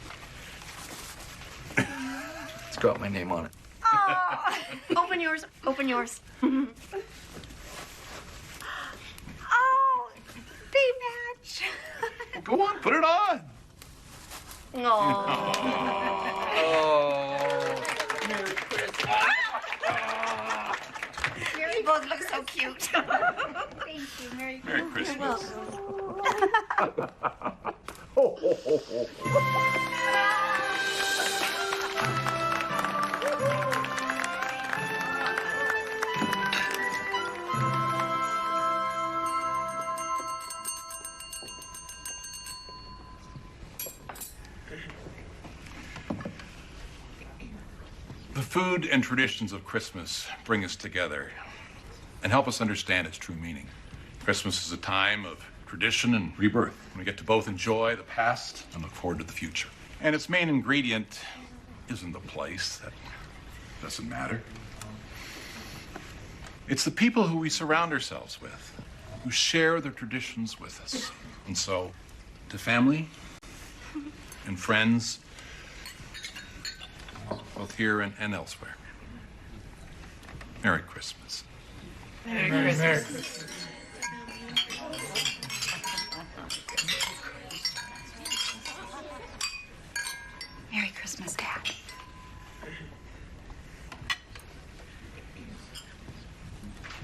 [SPEAKER 20] it's got my name on it.
[SPEAKER 8] Oh, open yours. Open yours. Oh, they match.
[SPEAKER 6] Well, go on, put it on.
[SPEAKER 8] Oh.
[SPEAKER 20] Merry Christmas.
[SPEAKER 8] You both look so cute.
[SPEAKER 11] Thank you. Merry Christmas.
[SPEAKER 6] Merry Christmas.
[SPEAKER 11] You're welcome.
[SPEAKER 6] The food and traditions of Christmas bring us together and help us understand its true meaning. Christmas is a time of tradition and rebirth. We get to both enjoy the past and look forward to the future. And its main ingredient isn't the place. That doesn't matter. It's the people who we surround ourselves with, who share their traditions with us. And so, to family and friends, both here and elsewhere, Merry Christmas.
[SPEAKER 8] Merry Christmas.
[SPEAKER 1] Christmas, Dad.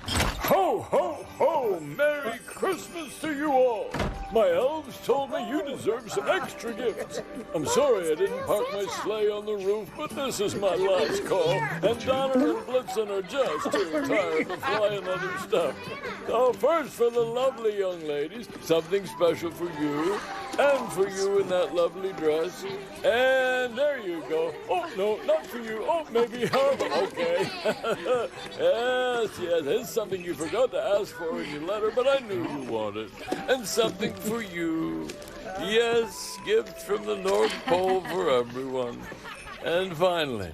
[SPEAKER 2] Ho, ho, ho! Merry Christmas to you all! My elves told me you deserve some extra gifts. I'm sorry I didn't park my sleigh on the roof, but this is my last call, and Donna and Blitzen are just too tired to fly another stuff. So first, for the lovely young ladies, something special for you, and for you in that lovely dress. And there you go. Oh, no, not for you. Oh, maybe. Oh, okay. Yes, here's something you forgot to ask for in your letter, but I knew you wanted. And something for you. Yes, gifts from the North Pole for everyone. And finally,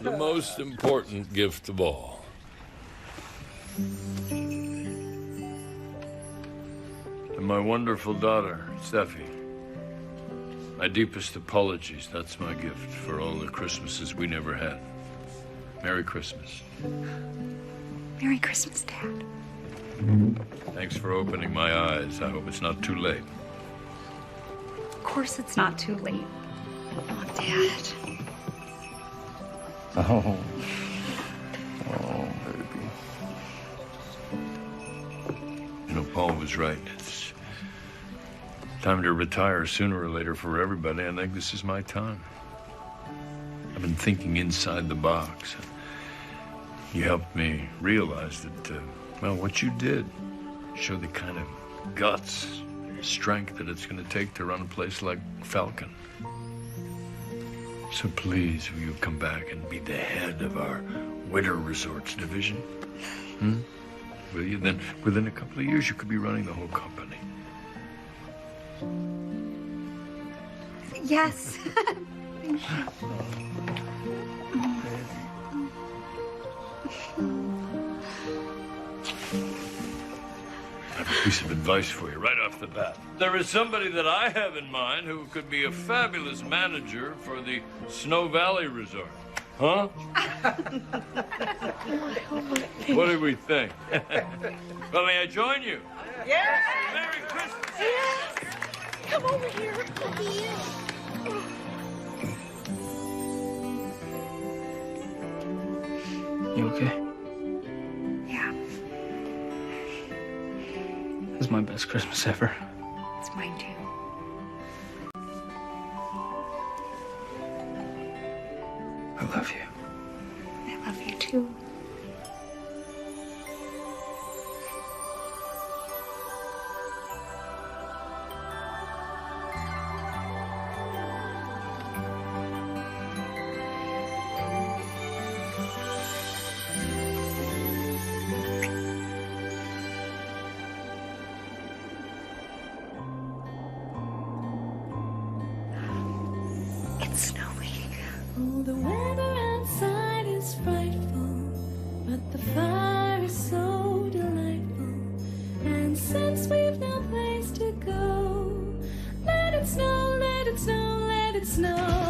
[SPEAKER 2] the most important gift of all. To my wonderful daughter, Steffi. My deepest apologies. That's my gift for all the Christmases we never had. Merry Christmas.
[SPEAKER 1] Merry Christmas, Dad.
[SPEAKER 2] Thanks for opening my eyes. I hope it's not too late.
[SPEAKER 1] Of course it's not too late. Oh, Dad.
[SPEAKER 2] Oh. Oh, baby. You know, Paul was right. It's time to retire sooner or later for everybody. I think this is my time. I've been thinking inside the box. You helped me realize that, well, what you did showed the kind of guts, strength that it's going to take to run a place like Falcon. So please, will you come back and be the head of our winter resorts division? Will you? Then within a couple of years, you could be running the whole company.
[SPEAKER 1] Yes. Thank you.
[SPEAKER 2] I have a piece of advice for you right off the bat. There is somebody that I have in mind who could be a fabulous manager for the Snow Valley Resort. Huh? What do we think? Well, may I join you?
[SPEAKER 12] Yes!
[SPEAKER 2] Merry Christmas!
[SPEAKER 12] Yes! Come over here.
[SPEAKER 5] You okay?
[SPEAKER 1] Yeah,
[SPEAKER 5] This is my best Christmas ever.
[SPEAKER 1] it's mine too.
[SPEAKER 5] I love you.
[SPEAKER 1] I love you too. It's snowing.
[SPEAKER 4] Oh, the weather outside is frightful, but the fire is so delightful. And since we've no place to go, let it snow, let it snow, let it snow.